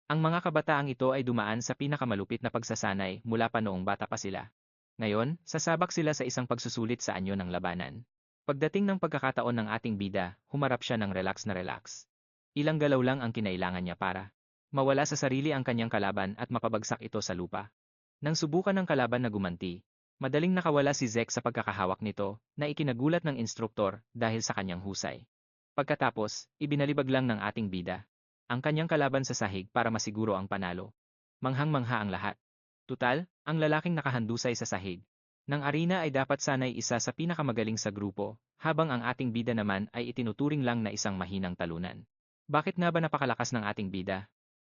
Ang mga kabataang ito ay dumaan sa pinakamalupit na pagsasanay mula pa noong bata pa sila. Ngayon, sasabak sila sa isang pagsusulit sa anyo ng labanan. Pagdating ng pagkakataon ng ating bida, humarap siya ng relax na relax. Ilang galaw lang ang kinailangan niya para mawala sa sarili ang kanyang kalaban at mapabagsak ito sa lupa. Nang subukan ng kalaban na gumanti, madaling nakawala si Zek sa pagkakahawak nito na ikinagulat ng instruktor dahil sa kanyang husay. Pagkatapos, ibinalibag lang ng ating bida ang kanyang kalaban sa sahig para masiguro ang panalo. Manghang-mangha ang lahat. Tutal, ang lalaking nakahandusay sa sahig ng arena ay dapat sanay isa sa pinakamagaling sa grupo, habang ang ating bida naman ay itinuturing lang na isang mahinang talunan. Bakit nga ba napakalakas ng ating bida?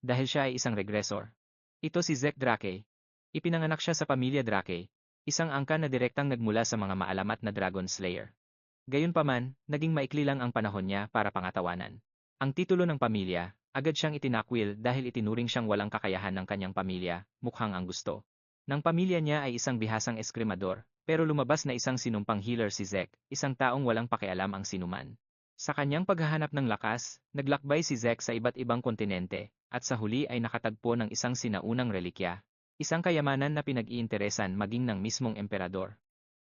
Dahil siya ay isang regressor. Ito si Zek Drake. Ipinanganak siya sa pamilya Drake, isang angkan na direktang nagmula sa mga maalamat na Dragon Slayer. Gayunpaman, naging maikli lang ang panahon niya para pangatawanan. Ang titulo ng pamilya, agad siyang itinakwil dahil itinuring siyang walang kakayahan ng kanyang pamilya, mukhang ang gusto. Ng pamilya niya ay isang bihasang eskrimador, pero lumabas na isang sinumpang healer si Zek, isang taong walang pakialam ang sinuman. Sa kanyang paghahanap ng lakas, naglakbay si Zek sa iba't ibang kontinente, at sa huli ay nakatagpo ng isang sinaunang relikya, isang kayamanan na pinag-iinteresan maging ng mismong emperador.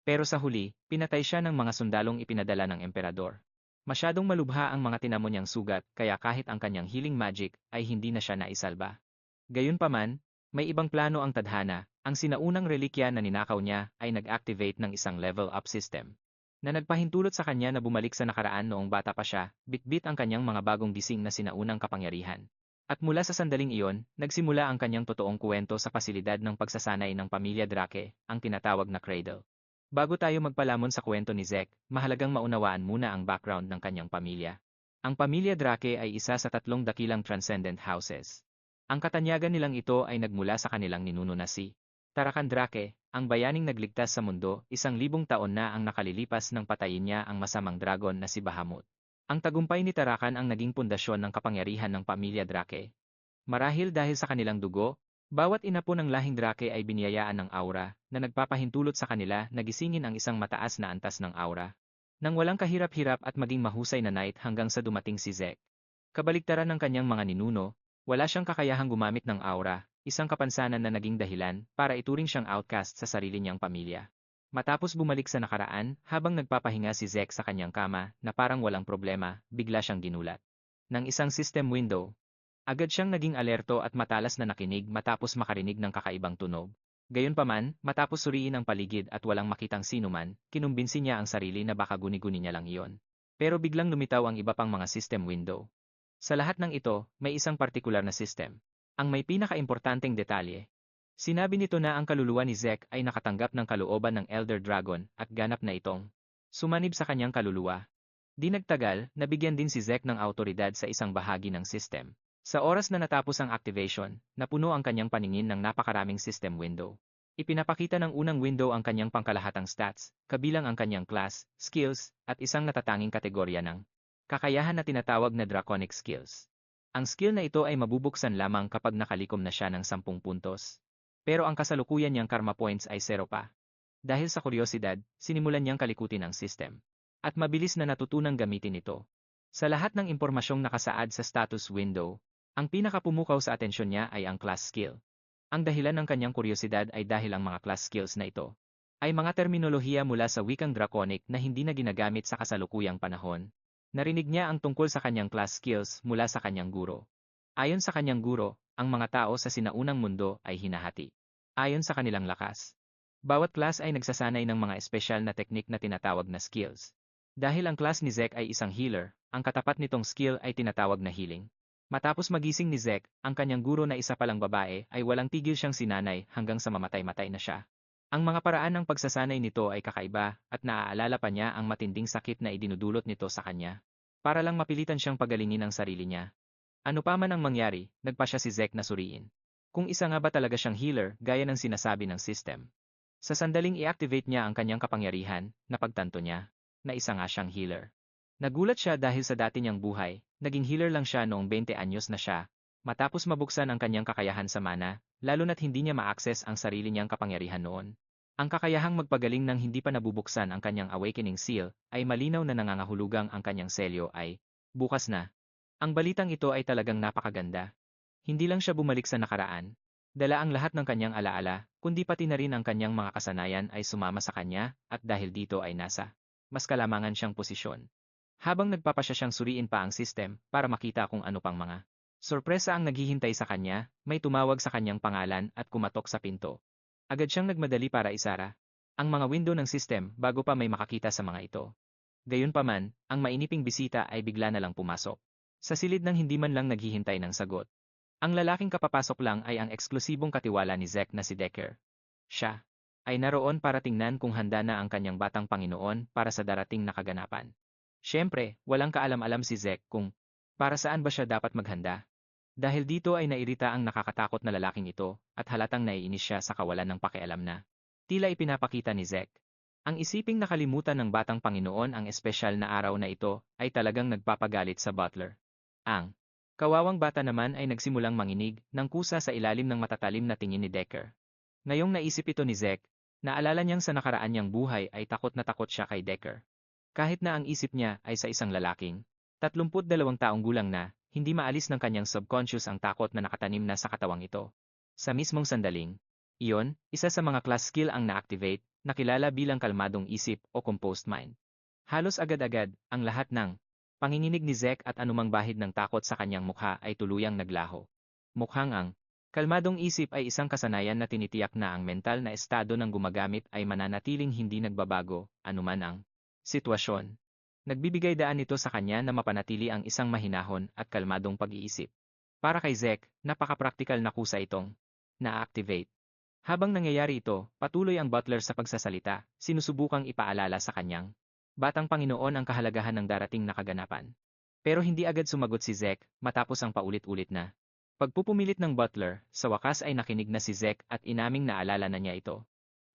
Pero sa huli, pinatay siya ng mga sundalong ipinadala ng emperador. Masyadong malubha ang mga tinamo niyang sugat, kaya kahit ang kanyang healing magic ay hindi na siya naisalba. Gayunpaman, may ibang plano ang tadhana, ang sinaunang relikya na ninakaw niya ay nag-activate ng isang level up system na nagpahintulot sa kanya na bumalik sa nakaraan noong bata pa siya, bitbit ang kanyang mga bagong gising na sinaunang kapangyarihan. At mula sa sandaling iyon, nagsimula ang kanyang totoong kuwento sa pasilidad ng pagsasanay ng pamilya Drake, ang tinatawag na Cradle. Bago tayo magpalamon sa kwento ni Zek, mahalagang maunawaan muna ang background ng kanyang pamilya. Ang pamilya Drake ay isa sa 3 dakilang transcendent houses. Ang katanyagan nilang ito ay nagmula sa kanilang ninuno na si Tarakan Drake, ang bayaning nagligtas sa mundo, 1,000 taon na ang nakalilipas nang patayin niya ang masamang dragon na si Bahamut. Ang tagumpay ni Tarakan ang naging pundasyon ng kapangyarihan ng pamilya Drake. Marahil dahil sa kanilang dugo, bawat inapo ng lahing Drake ay biniyayaan ng aura na nagpapahintulot sa kanila na gisingin ang isang mataas na antas ng aura. Nang walang kahirap-hirap at maging mahusay na knight hanggang sa dumating si Zek. Kabaligtaran ng kanyang mga ninuno, wala siyang kakayahang gumamit ng aura, isang kapansanan na naging dahilan para ituring siyang outcast sa sarili niyang pamilya. Matapos bumalik sa nakaraan, habang nagpapahinga si Zek sa kanyang kama na parang walang problema, bigla siyang ginulat ng isang system window. Agad siyang naging alerto at matalas na nakinig matapos makarinig ng kakaibang tunog. Gayunpaman, matapos suriin ang paligid at walang makitang sinuman, kinumbinsi niya ang sarili na baka guni-guni niya lang iyon. Pero biglang lumitaw ang iba pang mga system window. Sa lahat ng ito, may isang partikular na system. Ang may pinakaimportanteng detalye. Sinabi nito na ang kaluluwa ni Zek ay nakatanggap ng kalooban ng Elder Dragon at ganap na itong sumanib sa kanyang kaluluwa. Di nagtagal, nabigyan din si Zek ng autoridad sa isang bahagi ng system. Sa oras na natapos ang activation, napuno ang kanyang paningin ng napakaraming system window. Ipinapakita ng unang window ang kanyang pangkalahatang stats, kabilang ang kanyang class, skills, at isang natatanging kategorya ng kakayahan na tinatawag na draconic skills. Ang skill na ito ay mabubuksan lamang kapag nakalikom na siya ng 10 puntos. Pero ang kasalukuyan niyang karma points ay 0 pa. Dahil sa kuryosidad, sinimulan niyang kalikutin ang system. At mabilis na natutunang gamitin ito. Sa lahat ng impormasyong nakasaad sa status window, ang pinakapumukaw sa atensyon niya ay ang class skill. Ang dahilan ng kanyang kuryosidad ay dahil ang mga class skills na ito ay mga terminolohiya mula sa wikang draconic na hindi na ginagamit sa kasalukuyang panahon. Narinig niya ang tungkol sa kanyang class skills mula sa kanyang guro. Ayon sa kanyang guro, ang mga tao sa sinaunang mundo ay hinahati ayon sa kanilang lakas. Bawat class ay nagsasanay ng mga espesyal na teknik na tinatawag na skills. Dahil ang class ni Zek ay isang healer, ang katapat nitong skill ay tinatawag na healing. Matapos magising ni Zek, ang kanyang guro na isa palang babae ay walang tigil siyang sinanay hanggang sa mamatay-matay na siya. Ang mga paraan ng pagsasanay nito ay kakaiba at naaalala pa niya ang matinding sakit na idinudulot nito sa kanya. Para lang mapilitan siyang pagalingin ang sarili niya. Ano pa man ang mangyari, nagpa siya si Zek na suriin. Kung isa nga ba talaga siyang healer gaya ng sinasabi ng system. Sa sandaling i-activate niya ang kanyang kapangyarihan, napagtanto niya na isa nga siyang healer. Nagulat siya dahil sa dati niyang buhay, naging healer lang siya noong 20 anyos na siya, matapos mabuksan ang kanyang kakayahan sa mana, lalo na't hindi niya ma-access ang sarili niyang kapangyarihan noon. Ang kakayahang magpagaling ng hindi pa nabubuksan ang kanyang awakening seal, ay malinaw na nangangahulugang ang kanyang selyo ay bukas na. Ang balitang ito ay talagang napakaganda. Hindi lang siya bumalik sa nakaraan. Dala ang lahat ng kanyang alaala, kundi pati na rin ang kanyang mga kasanayan ay sumama sa kanya, at dahil dito ay nasa mas kalamangan siyang posisyon. Habang nagpapasya siyang suriin pa ang system para makita kung ano pang mga sorpresa ang naghihintay sa kanya, may tumawag sa kanyang pangalan at kumatok sa pinto. Agad siyang nagmadali para isara ang mga window ng system bago pa may makakita sa mga ito. Gayunpaman, ang mainiping bisita ay bigla na lang pumasok. Sa silid ng hindi man lang naghihintay ng sagot. Ang lalaking kapapasok lang ay ang eksklusibong katiwala ni Zack na si Decker. Siya ay naroon para tingnan kung handa na ang kanyang batang Panginoon para sa darating na kaganapan. Siyempre, walang kaalam-alam si Zack kung para saan ba siya dapat maghanda. Dahil dito ay nairita ang nakakatakot na lalaking ito at halatang naiinis siya sa kawalan ng pakialam na tila ipinapakita ni Zack. Ang isiping nakalimutan ng batang Panginoon ang espesyal na araw na ito ay talagang nagpapagalit sa butler. Ang kawawang bata naman ay nagsimulang manginig ng kusa sa ilalim ng matatalim na tingin ni Decker. Ngayong naisip ito ni Zack, naalala niyang sa nakaraan niyang buhay ay takot na takot siya kay Decker. Kahit na ang isip niya ay sa isang lalaking 32 taong gulang na, hindi maalis ng kanyang subconscious ang takot na nakatanim na sa katawang ito. Sa mismong sandaling, iyon, isa sa mga class skill ang na-activate, nakilala bilang kalmadong isip o composed mind. Halos agad-agad, ang lahat ng panginginig ni Zack at anumang bahid ng takot sa kanyang mukha ay tuluyang naglaho. Mukhang ang kalmadong isip ay isang kasanayan na tinitiyak na ang mental na estado ng gumagamit ay mananatiling hindi nagbabago, anuman ang sitwasyon. Nagbibigay daan ito sa kanya na mapanatili ang isang mahinahon at kalmadong pag-iisip. Para kay Zack, napaka-practical na kusa itong na-activate. Habang nangyayari ito, patuloy ang butler sa pagsasalita, sinusubukang ipaalala sa kanyang batang Panginoon ang kahalagahan ng darating na kaganapan. Pero hindi agad sumagot si Zack matapos ang paulit-ulit na pagpupumilit ng butler, sa wakas ay nakinig na si Zack at inaming naalala na niya ito.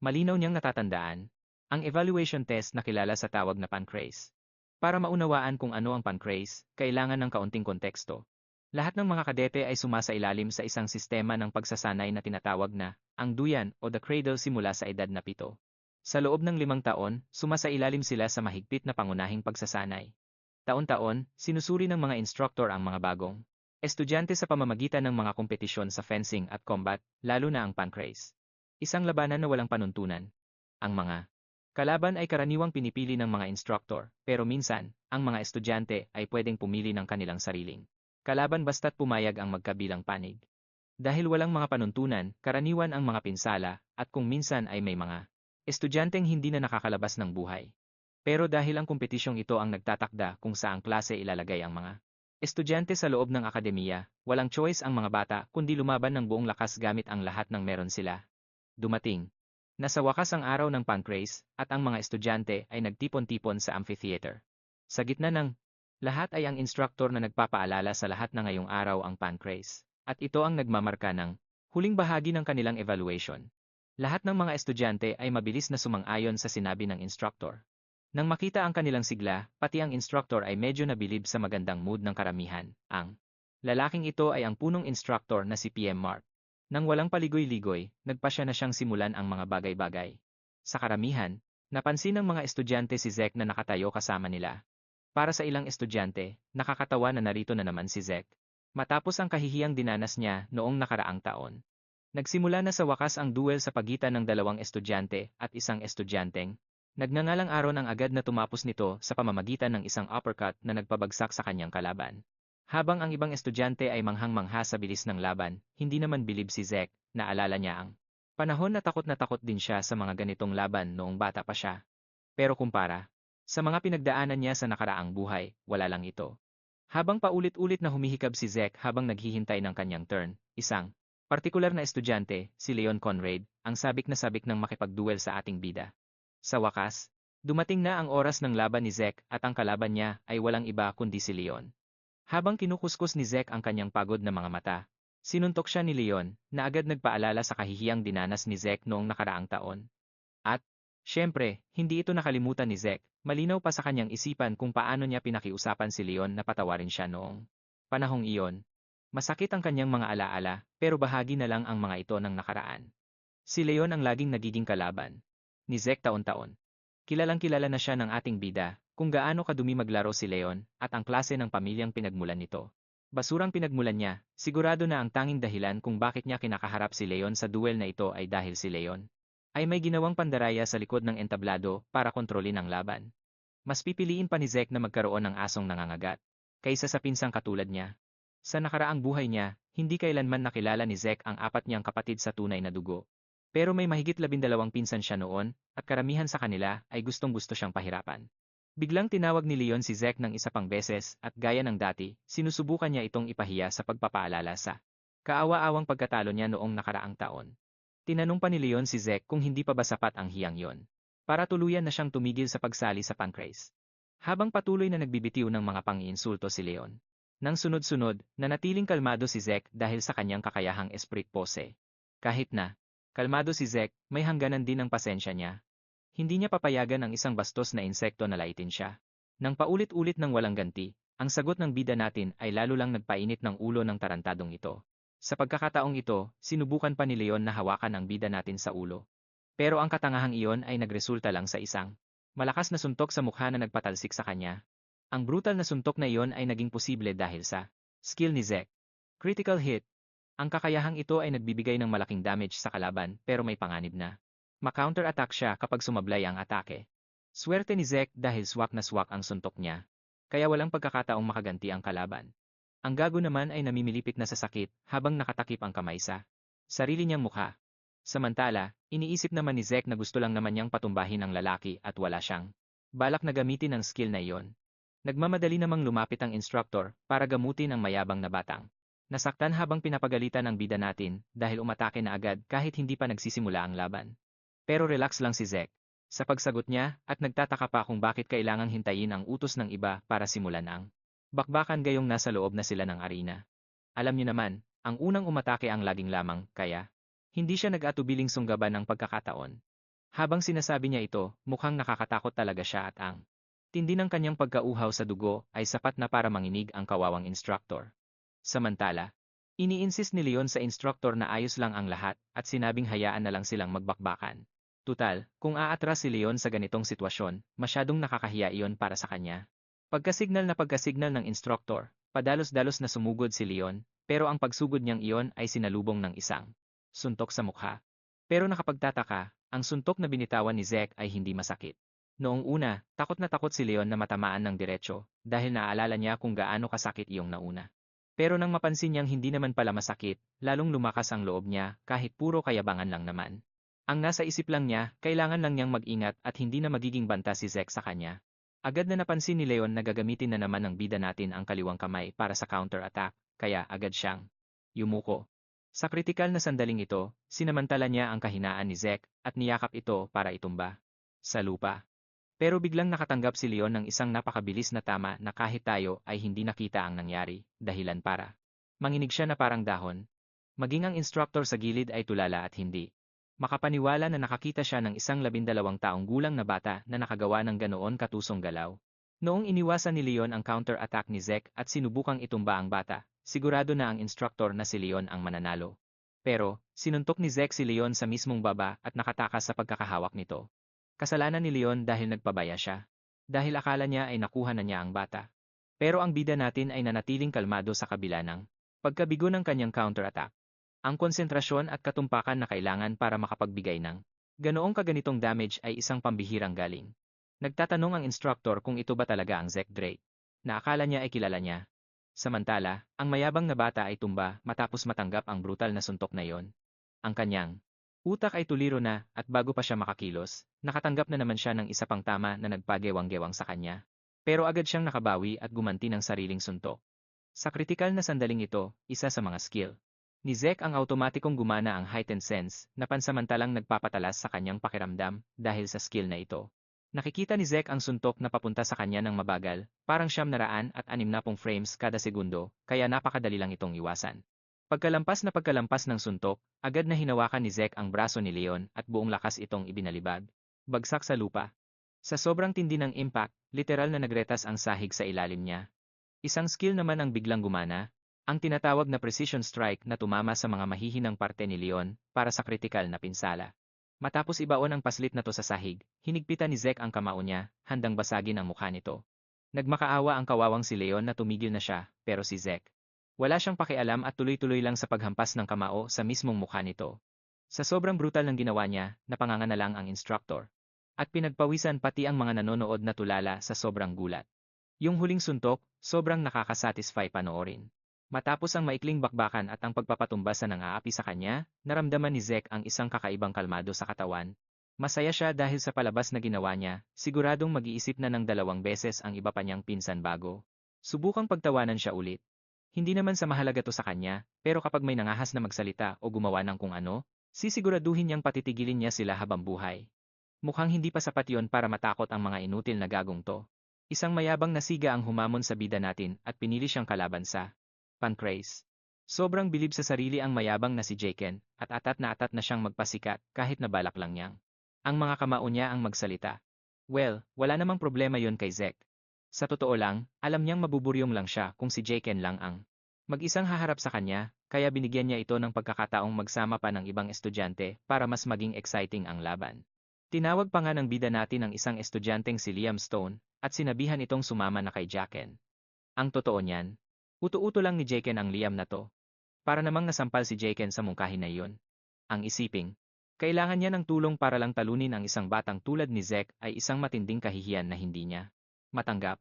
Malinaw niyang natatandaan ang evaluation test na kilala sa tawag na pancrase. Para maunawaan kung ano ang pancrase, kailangan ng kaunting konteksto. Lahat ng mga kadete ay sumasailalim sa isang sistema ng pagsasanay na tinatawag na ang duyan o the cradle simula sa edad na 7. Sa loob ng 5 taon, sumasailalim sila sa mahigpit na pangunahing pagsasanay. Taon-taon, sinusuri ng mga instructor ang mga bagong estudyante sa pamamagitan ng mga kompetisyon sa fencing at combat, lalo na ang pancrase. Isang labanan na walang panuntunan. Ang mga kalaban ay karaniwang pinipili ng mga instructor, pero minsan, ang mga estudyante ay pwedeng pumili ng kanilang sariling kalaban basta't pumayag ang magkabilang panig. Dahil walang mga panuntunan, karaniwan ang mga pinsala, at kung minsan ay may mga estudyanteng hindi na nakakalabas ng buhay. Pero dahil ang kompetisyong ito ang nagtatakda kung saang klase ilalagay ang mga estudyante sa loob ng akademiya, walang choice ang mga bata kundi lumaban ng buong lakas gamit ang lahat ng meron sila. Dumating. Nasa wakas ang araw ng pancrase, at ang mga estudyante ay nagtipon-tipon sa amphitheater. Sa gitna ng lahat ay ang instructor na nagpapaalala sa lahat na ngayong araw ang pancrase, at ito ang nagmamarka ng huling bahagi ng kanilang evaluation. Lahat ng mga estudyante ay mabilis na sumang-ayon sa sinabi ng instructor. Nang makita ang kanilang sigla, pati ang instructor ay medyo nabilib sa magandang mood ng karamihan. Ang lalaking ito ay ang punong instructor na si PM Mark. Nang walang paligoy-ligoy, nagpasya na siyang simulan ang mga bagay-bagay. Sa karamihan, napansin ng mga estudyante si Zack na nakatayo kasama nila. Para sa ilang estudyante, nakakatawa na narito na naman si Zack. Matapos ang kahihiyang dinanas niya noong nakaraang taon. Nagsimula na sa wakas ang duel sa pagitan ng 2 estudyante at isang estudyanteng nagngangalang Aaron ang agad na tumapos nito sa pamamagitan ng isang uppercut na nagpabagsak sa kanyang kalaban. Habang ang ibang estudyante ay manghang-mangha sa bilis ng laban, hindi naman bilib si Zack, naalala niya ang panahon na takot din siya sa mga ganitong laban noong bata pa siya. Pero kumpara sa mga pinagdaanan niya sa nakaraang buhay, wala lang ito. Habang paulit-ulit na humihikab si Zack habang naghihintay ng kanyang turn, isang partikular na estudyante, si Leon Conrad, ang sabik na sabik ng makipagduel sa ating bida. Sa wakas, dumating na ang oras ng laban ni Zack at ang kalaban niya ay walang iba kundi si Leon. Habang kinukuskus ni Zack ang kanyang pagod na mga mata, sinuntok siya ni Leon na agad nagpaalala sa kahihiyang dinanas ni Zack noong nakaraang taon. At, syempre, hindi ito nakalimutan ni Zack, malinaw pa sa kanyang isipan kung paano niya pinakiusapan si Leon na patawarin siya noong panahong iyon. Masakit ang kanyang mga alaala, pero bahagi na lang ang mga ito ng nakaraan. Si Leon ang laging nagiging kalaban ni Zack taon-taon. Kilalang-kilala na siya ng ating bida, kung gaano kadumi maglaro si Leon, at ang klase ng pamilyang pinagmulan nito. Basurang pinagmulan niya, sigurado na ang tanging dahilan kung bakit niya kinakaharap si Leon sa duel na ito ay dahil si Leon ay may ginawang pandaraya sa likod ng entablado para kontrolin ang laban. Mas pipiliin pa ni Zek na magkaroon ng asong nangangagat kaysa sa pinsang katulad niya. Sa nakaraang buhay niya, hindi kailanman nakilala ni Zek ang apat niyang kapatid sa tunay na dugo. Pero may mahigit 12 pinsan siya noon, at karamihan sa kanila ay gustong-gusto siyang pahirapan. Biglang tinawag ni Leon si Zek ng isa pang beses at gaya ng dati, sinusubukan niya itong ipahiya sa pagpapaalala sa kaawa-awang pagkatalo niya noong nakaraang taon. Tinanong pa ni Leon si Zek kung hindi pa ba sapat ang hiyang yon para tuluyan na siyang tumigil sa pagsali sa pancrase. Habang patuloy na nagbibitiw ng mga pang-iinsulto si Leon. Nang sunod-sunod, nanatiling kalmado si Zek dahil sa kanyang kakayahang esprit pose. Kahit na kalmado si Zek, may hangganan din ang pasensya niya. Hindi niya papayagan ang isang bastos na insekto na laitin siya. Nang paulit-ulit ng walang ganti, ang sagot ng bida natin ay lalo lang nagpainit ng ulo ng tarantadong ito. Sa pagkakataong ito, sinubukan pa ni Leon na hawakan ang bida natin sa ulo. Pero ang katangahang iyon ay nagresulta lang sa isang malakas na suntok sa mukha na nagpatalsik sa kanya. Ang brutal na suntok na iyon ay naging posible dahil sa skill ni Zek. Critical hit. Ang kakayahang ito ay nagbibigay ng malaking damage sa kalaban pero may panganib na ma-counter-attack siya kapag sumablay ang atake. Swerte ni Zek dahil swak na swak ang suntok niya. Kaya walang pagkakataong makaganti ang kalaban. Ang gago naman ay namimilipit na sa sakit habang nakatakip ang kamay sa sarili niyang mukha. Samantala, iniisip naman ni Zek na gusto lang naman niyang patumbahin ang lalaki at wala siyang balak na gamitin ang skill na iyon. Nagmamadali namang lumapit ang instructor para gamutin ang mayabang na batang. Nasaktan habang pinapagalitan ang bida natin dahil umatake na agad kahit hindi pa nagsisimula ang laban. Pero relax lang si Zek sa pagsagot niya at nagtataka pa kung bakit kailangang hintayin ang utos ng iba para simulan ang bakbakan gayong nasa loob na sila ng arena. Alam niyo naman, ang unang umatake ang laging lamang, kaya hindi siya nag-atubiling sunggaban ng pagkakataon. Habang sinasabi niya ito, mukhang nakakatakot talaga siya at ang tindi ng kanyang pagkauhaw sa dugo ay sapat na para manginig ang kawawang instructor. Samantala, ini-insist ni Leon sa instructor na ayos lang ang lahat at sinabing hayaan na lang silang magbakbakan. Tutal, kung aatras si Leon sa ganitong sitwasyon, masyadong nakakahiya iyon para sa kanya. Pagkasignal ng instructor, padalos-dalos na sumugod si Leon, pero ang pagsugod niyang iyon ay sinalubong ng isang suntok sa mukha. Pero nakapagtataka, ang suntok na binitawan ni Zek ay hindi masakit. Noong una, takot na takot si Leon na matamaan ng diretso, dahil naaalala niya kung gaano kasakit iyong nauna. Pero nang mapansin niyang hindi naman pala masakit, lalong lumakas ang loob niya kahit puro kayabangan lang naman. Ang nasa isip lang niya, kailangan lang niyang mag-ingat at hindi na magiging banta si Zek sa kanya. Agad na napansin ni Leon na gagamitin na naman ng bida natin ang kaliwang kamay para sa counter-attack, kaya agad siyang yumuko. Sa kritikal na sandaling ito, sinamantala niya ang kahinaan ni Zek at niyakap ito para itumba sa lupa. Pero biglang nakatanggap si Leon ng isang napakabilis na tama na kahit tayo ay hindi nakita ang nangyari, dahilan para manginig siya na parang dahon. Maging ang instructor sa gilid ay tulala at hindi makapaniwala na nakakita siya ng isang 12 taong gulang na bata na nakagawa ng ganoon katusong galaw. Noong iniwasan ni Leon ang counter-attack ni Zek at sinubukang itumba ang bata, sigurado na ang instructor na si Leon ang mananalo. Pero, sinuntok ni Zek si Leon sa mismong baba at nakatakas sa pagkakahawak nito. Kasalanan ni Leon dahil nagpabaya siya. Dahil akala niya ay nakuha na niya ang bata. Pero ang bida natin ay nanatiling kalmado sa kabila ng pagkabigo ng kanyang counter-attack. Ang konsentrasyon at katumpakan na kailangan para makapagbigay ng ganoong kaganitong damage ay isang pambihirang galing. Nagtatanong ang instructor kung ito ba talaga ang Zek Drake, na akala niya ay kilala niya. Samantala, ang mayabang na bata ay tumba matapos matanggap ang brutal na suntok na yon. Ang kanyang utak ay tuliro na at bago pa siya makakilos, nakatanggap na naman siya ng isa pang tama na nagpagewang-gewang sa kanya. Pero agad siyang nakabawi at gumanti ng sariling suntok. Sa kritikal na sandaling ito, isa sa mga skill ni Zek ang automatikong gumana ang heightened sense na pansamantalang nagpapatalas sa kanyang pakiramdam dahil sa skill na ito. Nakikita ni Zek ang suntok na papunta sa kanya ng mabagal, parang 760 frames kada segundo, kaya napakadali lang itong iwasan. Pagkalampas ng suntok, agad na hinawakan ni Zek ang braso ni Leon at buong lakas itong ibinalibag. Bagsak sa lupa. Sa sobrang tindi ng impact, literal na nagretas ang sahig sa ilalim niya. Isang skill naman ang biglang gumana, ang tinatawag na precision strike na tumama sa mga mahihinang parte ni Leon para sa kritikal na pinsala. Matapos ibaon ang paslit na to sa sahig, hinigpitan ni Zek ang kamao niya, handang basagin ang mukha nito. Nagmakaawa ang kawawang si Leon na tumigil na siya, pero si Zek Wala siyang pakialam at tuloy-tuloy lang sa paghampas ng kamao sa mismong mukha nito. Sa sobrang brutal ng ginawa niya, napanganga na lang ang instructor. At pinagpawisan pati ang mga nanonood na tulala sa sobrang gulat. Yung huling suntok, sobrang nakakasatisfy panoorin. Matapos ang maikling bakbakan at ang pagpapatumbasa ng aapi sa kanya, naramdaman ni Zek ang isang kakaibang kalmado sa katawan. Masaya siya dahil sa palabas na ginawa niya, siguradong mag-iisip na ng 2 beses ang iba pa niyang pinsan bago. Subukang pagtawanan siya ulit. Hindi naman sa mahalaga to sa kanya, pero kapag may nangahas na magsalita o gumawa ng kung ano, sisiguraduhin niyang patitigilin niya sila habang buhay. Mukhang hindi pa sapat yon para matakot ang mga inutil na gagong to. Isang mayabang na siga ang humamon sa bida natin at pinili siyang kalaban sa Pancrase. Sobrang bilib sa sarili ang mayabang na si Jaken at atat na siyang magpasikat kahit na balak lang niyang. Ang mga kamao niya ang magsalita. Well, wala namang problema yon kay Zek. Sa totoo lang, alam niyang mabuburyong lang siya kung si Jaken lang ang mag-isang haharap sa kanya, kaya binigyan niya ito ng pagkakataong magsama pa ng ibang estudyante para mas maging exciting ang laban. Tinawag pa nga ng bida natin ang isang estudyanteng si Liam Stone at sinabihan itong sumama na kay Jaken. Ang totoo niyan, uto-uto lang ni Jaken ang Liam na to. Para namang nasampal si Jaken sa mungkahin na iyon. Ang isiping, kailangan niya ng tulong para lang talunin ang isang batang tulad ni Zek ay isang matinding kahihiyan na hindi niya matanggap.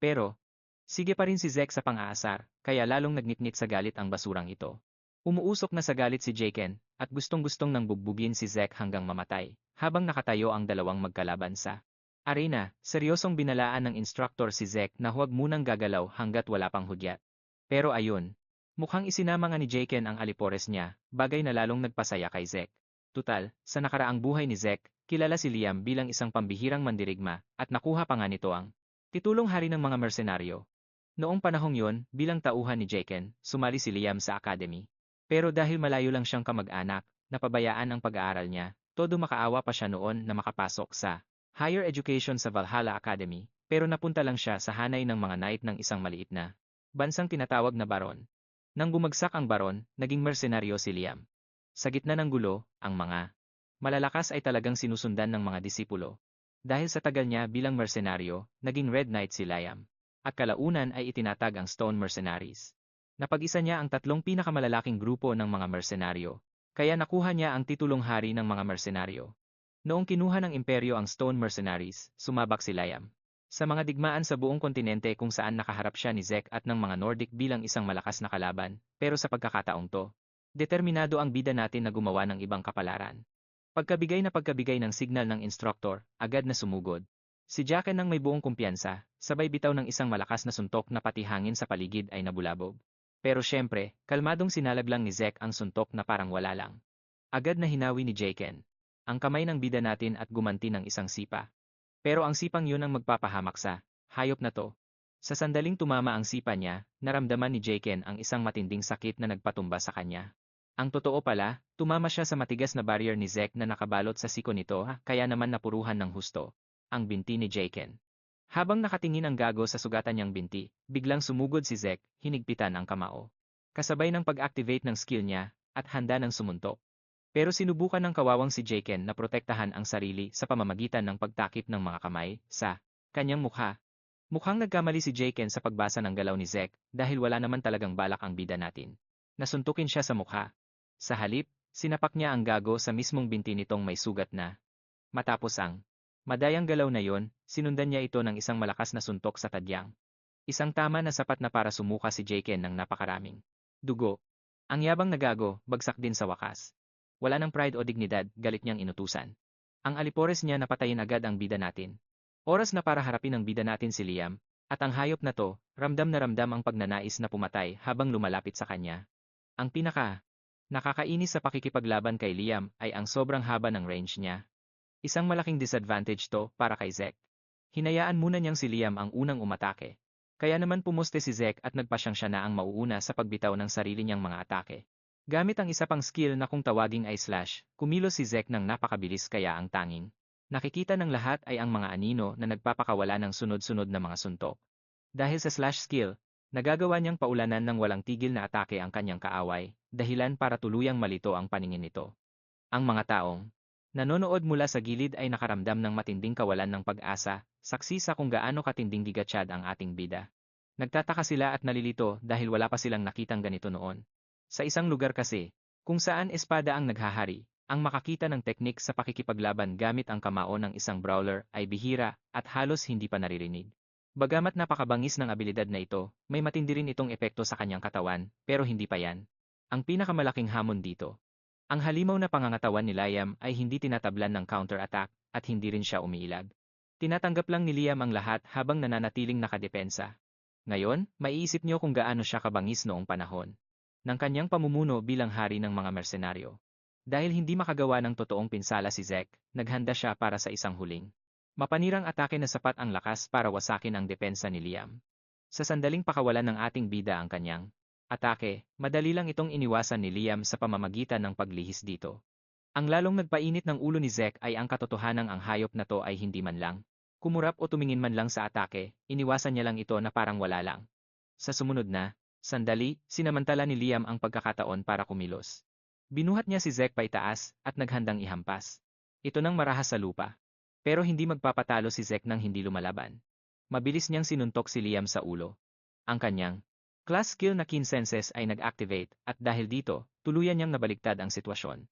Pero, sige pa rin si Zek sa pang-aasar, kaya lalong nagnitnit sa galit ang basurang ito. Umuusok na sa galit si Jaken, at gustong-gustong nang bugbugin si Zek hanggang mamatay, habang nakatayo ang dalawang magkalaban sa arena. Seryosong binalaan ng instructor si Zek na huwag munang gagalaw hanggat wala pang hudyat. Pero ayun, mukhang isinama nga ni Jaken ang alipores niya, bagay na lalong nagpasaya kay Zek. Tutal, sa nakaraang buhay ni Zek, kilala si Liam bilang isang pambihirang mandirigma, at nakuha pa nga nito ang titulong hari ng mga mersenaryo. Noong panahong yon, bilang tauhan ni Jaken, sumali si Liam sa academy. Pero dahil malayo lang siyang kamag-anak, napabayaan ang pag-aaral niya, todo makaawa pa siya noon na makapasok sa higher education sa Valhalla Academy, pero napunta lang siya sa hanay ng mga knight ng isang maliit na bansang tinatawag na baron. Nang bumagsak ang baron, naging mersenaryo si Liam. Sa gitna ng gulo, ang mga malalakas ay talagang sinusundan ng mga disipulo. Dahil sa tagal niya bilang mersenaryo, naging Red Knight si Liam. At kalaunan ay itinatag ang Stone Mercenaries. Napag-isa niya ang 3 pinakamalalaking grupo ng mga mersenaryo, kaya nakuha niya ang titulong hari ng mga mersenaryo. Noong kinuha ng imperyo ang Stone Mercenaries, sumabak si Liam sa mga digmaan sa buong kontinente kung saan nakaharap siya ni Zek at ng mga Nordic bilang isang malakas na kalaban, pero sa pagkakataong to, determinado ang bida natin na gumawa ng ibang kapalaran. Pagkabigay ng signal ng instructor, agad na sumugod. Si Jaken nang may buong kumpiyansa, sabay bitaw ng isang malakas na suntok na pati hangin sa paligid ay nabulabog. Pero syempre, kalmadong sinalag lang ni Zek ang suntok na parang wala lang. Agad na hinawi ni Jaken ang kamay ng bida natin at gumanti ng isang sipa. Pero ang sipang yun ang magpapahamak sa hayop na to. Sa sandaling tumama ang sipa niya, naramdaman ni Jaken ang isang matinding sakit na nagpatumba sa kanya. Ang totoo pala, tumama siya sa matigas na barrier ni Zek na nakabalot sa siko nito, kaya naman napuruhan ng husto ang binti ni Jaken. Habang nakatingin ang gago sa sugatan niyang binti, biglang sumugod si Zek, hinigpitan ang kamao. Kasabay ng pag-activate ng skill niya, at handa ng sumuntok. Pero sinubukan ng kawawang si Jaken na protektahan ang sarili sa pamamagitan ng pagtakip ng mga kamay sa kanyang mukha. Mukhang nagkamali si Jaken sa pagbasa ng galaw ni Zek dahil wala naman talagang balak ang bida natin. Nasuntukin siya sa mukha. Sa halip, sinapak niya ang gago sa mismong binti nitong may sugat na. Matapos ang madayang galaw na yon, sinundan niya ito ng isang malakas na suntok sa tadyang. Isang tama na sapat na para sumuka si Jaken ng napakaraming dugo. Ang yabang na gago, bagsak din sa wakas. Wala ng pride o dignidad, galit niyang inutusan. Ang alipores niya napatayin agad ang bida natin. Oras na para harapin ang bida natin si Liam, at ang hayop na to, ramdam na ramdam ang pagnanais na pumatay habang lumalapit sa kanya. Ang nakakainis sa pakikipaglaban kay Liam ay ang sobrang haba ng range niya. Isang malaking disadvantage to para kay Zek. Hinayaan muna niyang si Liam ang unang umatake. Kaya naman pumuste si Zek at nagpasyang siya na ang mauuna sa pagbitaw ng sarili niyang mga atake. Gamit ang isa pang skill na kung tawaging ay slash, kumilos si Zek ng napakabilis kaya ang tanging nakikita ng lahat ay ang mga anino na nagpapakawala ng sunod-sunod na mga suntok. Dahil sa slash skill, nagagawa niyang paulanan ng walang tigil na atake ang kanyang kaaway, dahilan para tuluyang malito ang paningin nito. Ang mga taong nanonood mula sa gilid ay nakaramdam ng matinding kawalan ng pag-asa, saksi sa kung gaano katinding gigatsyad ang ating bida. Nagtataka sila at nalilito dahil wala pa silang nakitang ganito noon. Sa isang lugar kasi, kung saan espada ang naghahari, ang makakita ng teknik sa pakikipaglaban gamit ang kamao ng isang brawler ay bihira at halos hindi pa naririnig. Bagamat napakabangis ng abilidad na ito, may matindi rin itong epekto sa kanyang katawan, pero hindi pa yan. Ang pinakamalaking hamon dito. Ang halimaw na pangangatawan ni Liam ay hindi tinatablan ng counter-attack at hindi rin siya umiilag. Tinatanggap lang ni Liam ang lahat habang nananatiling nakadepensa. Ngayon, maiisip niyo kung gaano siya kabangis noong panahon ng kanyang pamumuno bilang hari ng mga mersenaryo. Dahil hindi makagawa ng totoong pinsala si Zek, naghanda siya para sa isang huling mapanirang atake na sapat ang lakas para wasakin ang depensa ni Liam. Sa sandaling pakawalan ng ating bida ang kanyang atake, madali lang itong iniwasan ni Liam sa pamamagitan ng paglihis dito. Ang lalong nagpainit ng ulo ni Zek ay ang katotohanang ang hayop na to ay hindi man lang kumurap o tumingin man lang sa atake, iniwasan niya lang ito na parang wala lang. Sa sumunod na sandali, sinamantala ni Liam ang pagkakataon para kumilos. Binuhat niya si Zek paitaas at naghandang ihampas. Ito nang marahas sa lupa. Pero hindi magpapatalo si Zek nang hindi lumalaban. Mabilis niyang sinuntok si Liam sa ulo. Ang kanyang class skill na Keen Senses ay nag-activate at dahil dito, tuluyan niyang nabaligtad ang sitwasyon.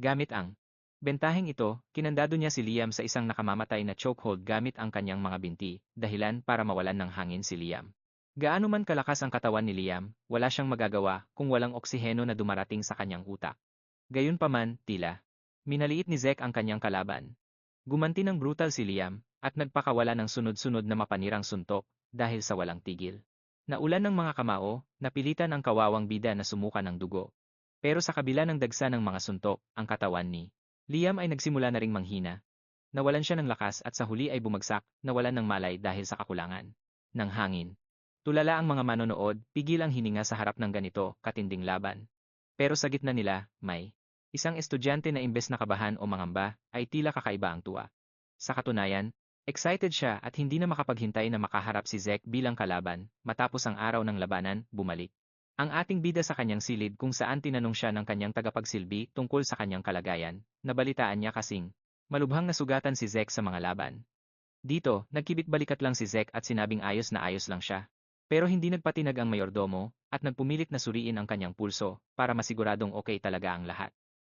Gamit ang bentaheng ito, kinandado niya si Liam sa isang nakamamatay na chokehold gamit ang kanyang mga binti, dahilan para mawalan ng hangin si Liam. Gaano man kalakas ang katawan ni Liam, wala siyang magagawa kung walang oksiheno na dumarating sa kanyang utak. Gayunpaman, tila minaliit ni Zek ang kanyang kalaban. Gumanti ng brutal si Liam, at nagpakawala ng sunod-sunod na mapanirang suntok, dahil sa walang tigil. Naulan ng mga kamao, napilitan ang kawawang bida na sumuka ng dugo. Pero sa kabila ng dagsa ng mga suntok, ang katawan ni Liam ay nagsimula na ring manghina. Nawalan siya ng lakas at sa huli ay bumagsak, nawalan ng malay dahil sa kakulangan ng hangin. Tulala ang mga manonood, pigil ang hininga sa harap ng ganito, katinding laban. Pero sa gitna nila, may isang estudyante na imbes na kabahan o mangamba, ay tila kakaiba ang tuwa. Sa katunayan, excited siya at hindi na makapaghintay na makaharap si Zek bilang kalaban, matapos ang araw ng labanan, bumalik. Ang ating bida sa kanyang silid kung saan tinanong siya ng kanyang tagapagsilbi tungkol sa kanyang kalagayan, nabalitaan niya kasing malubhang nasugatan si Zek sa mga laban. Dito, nagkibit-balikat lang si Zek at sinabing ayos na ayos lang siya. Pero hindi nagpatinag ang mayordomo, at nagpumilit na suriin ang kanyang pulso, para masiguradong okay talaga ang lahat.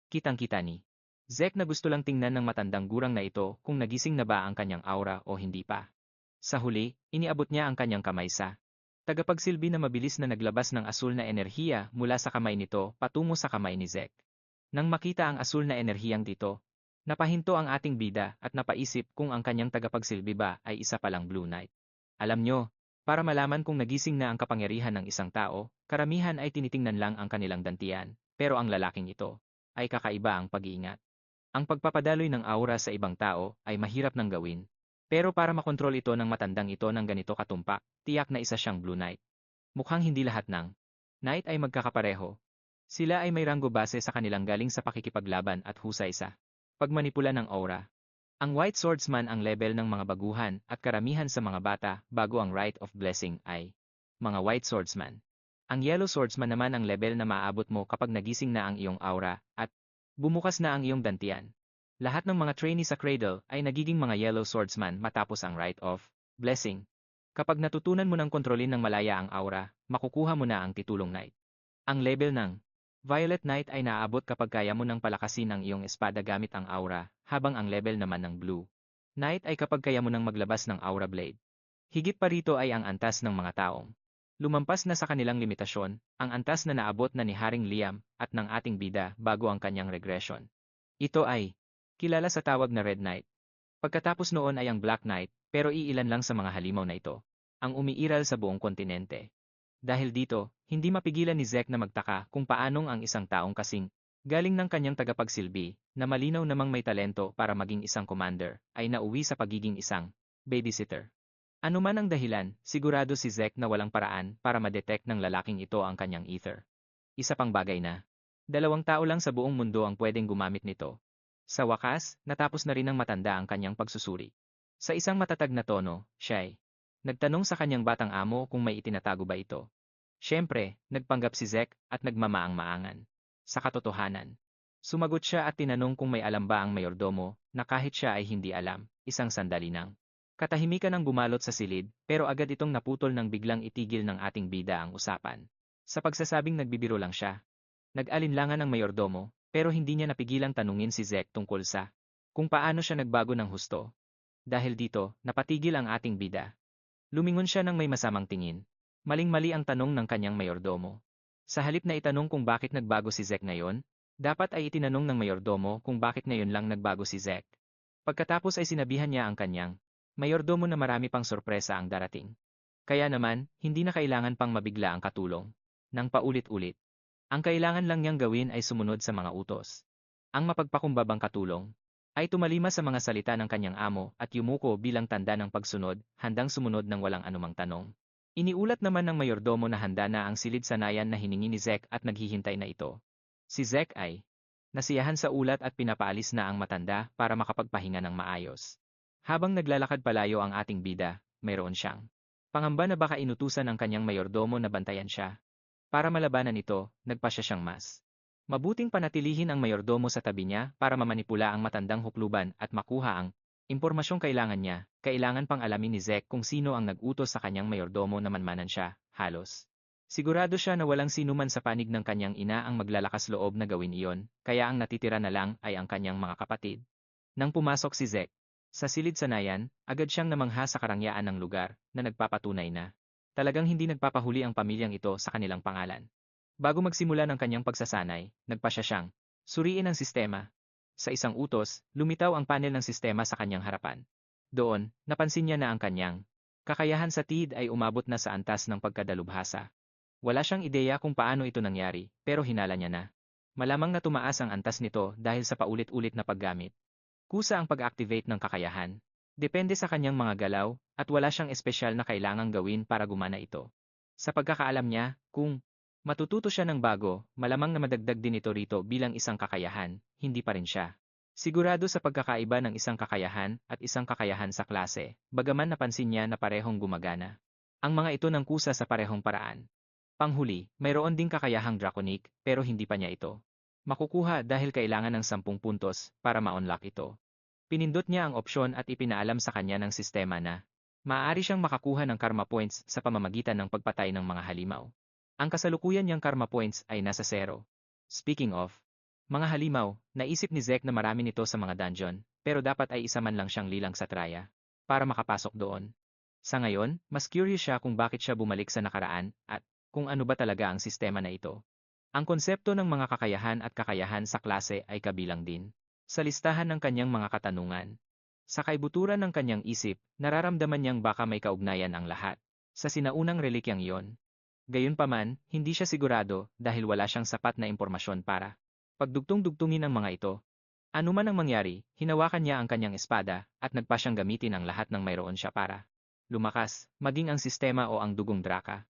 Kitang-kita ni Zek na gusto lang tingnan ng matandang gurang na ito kung nagising na ba ang kanyang aura o hindi pa. Sa huli, iniabot niya ang kanyang kamay sa tagapagsilbi na mabilis na naglabas ng asul na enerhiya mula sa kamay nito patungo sa kamay ni Zek. Nang makita ang asul na enerhiyang dito, napahinto ang ating bida at napaisip kung ang kanyang tagapagsilbi ba ay isa palang Blue Knight. Alam nyo, para malaman kung nagising na ang kapangyarihan ng isang tao, karamihan ay tinitingnan lang ang kanilang dantian, pero ang lalaking ito ay kakaiba ang pag-iingat. Ang pagpapadaloy ng aura sa ibang tao ay mahirap nang gawin. Pero para makontrol ito ng matandang ito ng ganito katumpak, tiyak na isa siyang Blue Knight. Mukhang hindi lahat ng Knight ay magkakapareho. Sila ay may ranggo base sa kanilang galing sa pakikipaglaban at husay sa pagmanipula ng aura. Ang White Swordsman ang level ng mga baguhan at karamihan sa mga bata bago ang Rite of Blessing ay mga White Swordsman. Ang Yellow Swordsman naman ang level na maaabot mo kapag nagising na ang iyong aura at bumukas na ang iyong dantian. Lahat ng mga trainee sa Cradle ay nagiging mga Yellow Swordsman matapos ang Rite of Blessing. Kapag natutunan mo ng kontrolin ng malaya ang aura, makukuha mo na ang titulong Knight. Ang level ng Violet Knight ay naaabot kapag kaya mo nang palakasin ang iyong espada gamit ang aura, habang ang level naman ng Blue Knight ay kapag kaya mo nang maglabas ng Aura Blade. Higit pa rito ay ang antas ng mga taong lumampas na sa kanilang limitasyon, ang antas na naabot na ni Haring Liam at ng ating bida bago ang kanyang regression. Ito ay kilala sa tawag na Red Knight. Pagkatapos noon ay ang Black Knight, pero iilan lang sa mga halimaw na ito ang umiiral sa buong kontinente. Dahil dito, hindi mapigilan ni Zek na magtaka kung paanong ang isang taong kasing galing ng kanyang tagapagsilbi, na malinaw namang may talento para maging isang commander, ay nauwi sa pagiging isang babysitter. Ano man ang dahilan, sigurado si Zek na walang paraan para ma-detect ng lalaking ito ang kanyang ether. Isa pang bagay na 2 tao lang sa buong mundo ang pwedeng gumamit nito. Sa wakas, natapos na rin ng matanda ang kanyang pagsusuri. Sa isang matatag na tono, siya ay nagtanong sa kanyang batang amo kung may itinatago ba ito. Siyempre, nagpanggap si Zek at nagmamaang-maangan. Sa katotohanan, sumagot siya at tinanong kung may alam ba ang mayordomo na kahit siya ay hindi alam, isang sandali nang Katahimikan ang bumalot sa silid, pero agad itong naputol nang biglang itigil ng ating bida ang usapan. Sa pagsasabing nagbibiro lang siya. Nag-alinlangan ang mayordomo, pero hindi niya napigilang tanungin si Zek tungkol sa kung paano siya nagbago ng husto. Dahil dito, napatigil ang ating bida. Lumingon siya ng may masamang tingin. Maling-mali ang tanong ng kanyang mayordomo. Sa halip na itanong kung bakit nagbago si Zek ngayon, dapat ay itinanong ng mayordomo kung bakit ngayon lang nagbago si Zek. Pagkatapos ay sinabihan niya ang kanyang mayordomo na marami pang sorpresa ang darating. Kaya naman, hindi na kailangan pang mabigla ang katulong. Nang paulit-ulit. Ang kailangan lang niyang gawin ay sumunod sa mga utos. Ang mapagpakumbabang katulong ay tumalima sa mga salita ng kanyang amo at yumuko bilang tanda ng pagsunod, handang sumunod ng walang anumang tanong. Iniulat naman ng mayordomo na handa na ang silid sanayan na hiningi ni Zek at naghihintay na ito. Si Zek ay nasiyahan sa ulat at pinapaalis na ang matanda para makapagpahinga ng maayos. Habang naglalakad palayo ang ating bida, mayroon siyang pangamba na baka inutusan ng kanyang mayordomo na bantayan siya. Para malabanan ito, nagpa siya siyang mas mabuting panatilihin ang mayordomo sa tabi niya para mamanipula ang matandang hukluban at makuha ang impormasyong kailangan niya. Kailangan pang alamin ni Zek kung sino ang nag-utos sa kanyang mayordomo na manmanan siya, halos. Sigurado siya na walang sinuman sa panig ng kanyang ina ang maglalakas loob na gawin iyon, kaya ang natitira na lang ay ang kanyang mga kapatid. Nang pumasok si Zek sa silid sanayan, agad siyang namangha sa karangyaan ng lugar na nagpapatunay na talagang hindi nagpapahuli ang pamilyang ito sa kanilang pangalan. Bago magsimula ng kanyang pagsasanay, nagpa siya siyang suriin ang sistema. Sa isang utos, lumitaw ang panel ng sistema sa kanyang harapan. Doon, napansin niya na ang kanyang kakayahan sa TID ay umabot na sa antas ng pagkadalubhasa. Wala siyang ideya kung paano ito nangyari, pero hinala niya na malamang na tumaas ang antas nito dahil sa paulit-ulit na paggamit. Kusa ang pag-activate ng kakayahan. Depende sa kanyang mga galaw, at wala siyang espesyal na kailangang gawin para gumana ito. Sa pagkakaalam niya, kung matututo siya ng bago, malamang na madagdag din ito rito bilang isang kakayahan, hindi pa rin siya sigurado sa pagkakaiba ng isang kakayahan at isang kakayahan sa klase, bagaman napansin niya na parehong gumagana. Ang mga ito ng kusa sa parehong paraan. Panghuli, mayroon ding kakayahang draconic, pero hindi pa niya ito makukuha dahil kailangan ng 10 puntos para ma-unlock ito. Pinindot niya ang opsyon at ipinaalam sa kanya ng sistema na maaari siyang makakuha ng karma points sa pamamagitan ng pagpatay ng mga halimaw. Ang kasalukuyan niyang karma points ay nasa 0. Speaking of mga halimaw, naisip ni Zek na marami nito sa mga dungeon, pero dapat ay isa man lang siyang lilang sa traya para makapasok doon. Sa ngayon, mas curious siya kung bakit siya bumalik sa nakaraan at kung ano ba talaga ang sistema na ito. Ang konsepto ng mga kakayahan at kakayahan sa klase ay kabilang din sa listahan ng kanyang mga katanungan. Sa kaibuturan ng kanyang isip, nararamdaman niyang baka may kaugnayan ang lahat sa sinaunang relikyang iyon. Gayunpaman, hindi siya sigurado dahil wala siyang sapat na impormasyon para pagdugtong-dugtungin ang mga ito. Ano man ang mangyari, hinawakan niya ang kanyang espada at nagpa siyang gamitin ang lahat ng mayroon siya para lumakas, maging ang sistema o ang dugong draka.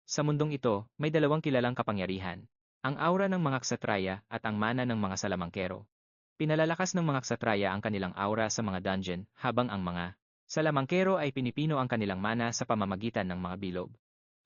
Sa mundong ito, may dalawang kilalang kapangyarihan. Ang aura ng mga ksatraya at ang mana ng mga salamangkero. Pinalalakas ng mga ksatraya ang kanilang aura sa mga dungeon habang ang mga salamangkero ay pinipino ang kanilang mana sa pamamagitan ng mga bilog.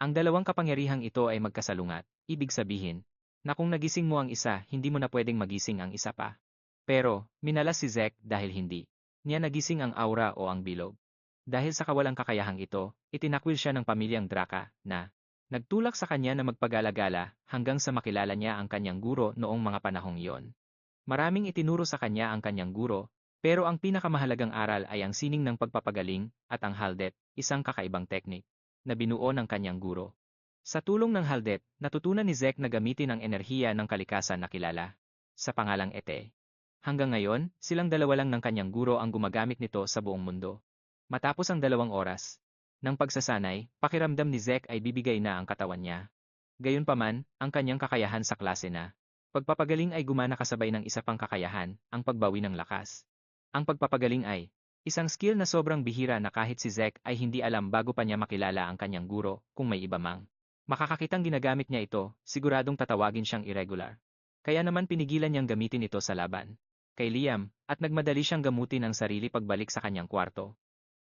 Ang dalawang kapangyarihang ito ay magkasalungat, ibig sabihin na kung nagising mo ang isa, hindi mo na pwedeng magising ang isa pa. Pero, minalas si Zek dahil hindi niya nagising ang aura o ang bilog. Dahil sa kawalang kakayahang ito, itinakwil siya ng pamilyang Draka na nagtulak sa kanya na magpagala-gala hanggang sa makilala niya ang kanyang guro noong mga panahong iyon. Maraming itinuro sa kanya ang kanyang guro, pero ang pinakamahalagang aral ay ang sining ng pagpapagaling at ang haldet, isang kakaibang teknik na binuo ng kanyang guro. Sa tulong ng haldet, natutunan ni Zek na gamitin ang enerhiya ng kalikasan na kilala sa pangalang Ete. Hanggang ngayon, silang dalawa lang ng kanyang guro ang gumagamit nito sa buong mundo. Matapos ang 2 oras ng pagsasanay, pakiramdam ni Zek ay bibigay na ang katawan niya. Gayunpaman, ang kanyang kakayahan sa klase na pagpapagaling ay gumana kasabay ng isa pang kakayahan, ang pagbawi ng lakas. Ang pagpapagaling ay isang skill na sobrang bihira na kahit si Zek ay hindi alam bago pa niya makilala ang kanyang guro, kung may iba mang makakakitang ginagamit niya ito, siguradong tatawagin siyang irregular. Kaya naman pinigilan niyang gamitin ito sa laban kay Liam, at nagmadali siyang gamutin ang sarili pagbalik sa kanyang kwarto.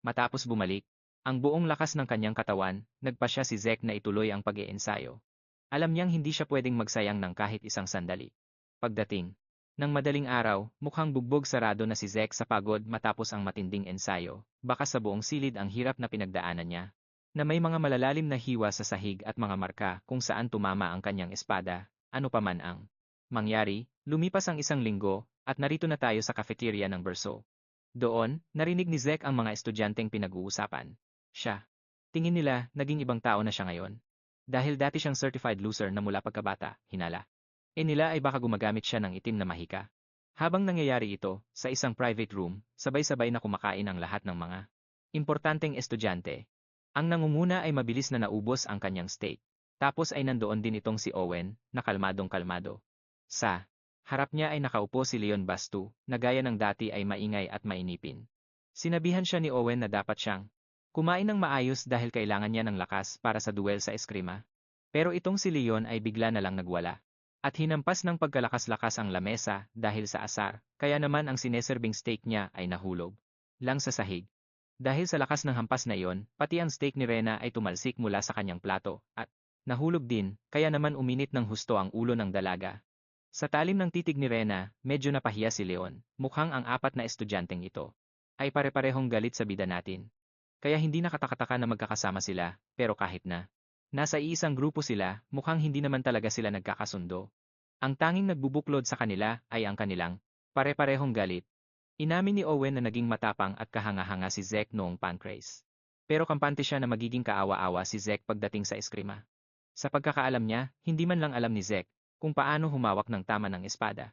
Matapos bumalik, ang buong lakas ng kanyang katawan, nagpa siya si Zek na ituloy ang pag-iensayo. Alam niyang hindi siya pwedeng magsayang ng kahit isang sandali. Pagdating Nang madaling araw, mukhang bugbog sarado na si Zek sa pagod matapos ang matinding ensayo, baka sa buong silid ang hirap na pinagdaanan niya. Na may mga malalalim na hiwa sa sahig at mga marka kung saan tumama ang kanyang espada, ano pa man ang mangyari, lumipas ang isang linggo, at narito na tayo sa cafeteria ng Berso. Doon, narinig ni Zek ang mga estudyanteng pinag-uusapan. Siya. Tingin nila, naging ibang tao na siya ngayon. Dahil dati siyang certified loser na mula pagkabata, hinala. Nila ay baka gumagamit siya ng itim na mahika. Habang nangyayari ito, sa isang private room, sabay-sabay na kumakain ang lahat ng mga importanteng estudyante. Ang nangunguna ay mabilis na naubos ang kanyang steak. Tapos ay nandoon din itong si Owen, na kalmadong-kalmado. Sa harap niya ay nakaupo si Leon Bastu, na gaya ng dati ay maingay at mainipin. Sinabihan siya ni Owen na dapat siyang kumain ng maayos dahil kailangan niya ng lakas para sa duel sa eskrima. Pero itong si Leon ay bigla na lang nagwala. At hinampas ng pagkalakas-lakas ang lamesa dahil sa asar, kaya naman ang sineserbing steak niya ay nahulog lang sa sahig. Dahil sa lakas ng hampas na iyon, pati ang steak ni Rena ay tumalsik mula sa kanyang plato at nahulog din, kaya naman uminit ng husto ang ulo ng dalaga. Sa talim ng titig ni Rena, medyo napahiya si Leon. Mukhang ang apat na estudyanteng ito ay pare-parehong galit sa bida natin. Kaya hindi nakatakataka na magkakasama sila, pero kahit na nasa iisang grupo sila, mukhang hindi naman talaga sila nagkakasundo. Ang tanging nagbubuklod sa kanila ay ang kanilang pare-parehong galit. Inamin ni Owen na naging matapang at kahanga-hanga si Zek noong pancrase. Pero kampante siya na magiging kaawa-awa si Zek pagdating sa eskrima. Sa pagkakaalam niya, hindi man lang alam ni Zek kung paano humawak ng tama ng espada.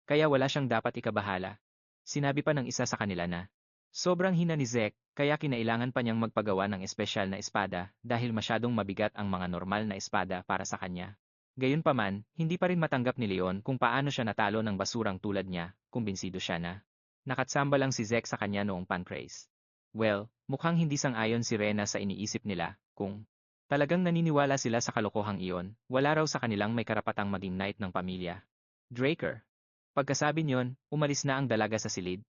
Kaya wala siyang dapat ikabahala. Sinabi pa ng isa sa kanila na sobrang hina ni Zek, kaya kinailangan pa niyang magpagawa ng espesyal na espada dahil masyadong mabigat ang mga normal na espada para sa kanya. Gayunpaman, hindi pa rin matanggap ni Leon kung paano siya natalo ng basurang tulad niya, kumbinsido siya na nakatsamba lang si Zek sa kanya noong pancrase. Well, mukhang hindi sang-ayon si Rena sa iniisip nila, kung talagang naniniwala sila sa kalokohang iyon, wala raw sa kanilang may karapatang maging knight ng pamilya. Draker. Pagkasabi niyon, umalis na ang dalaga sa silid.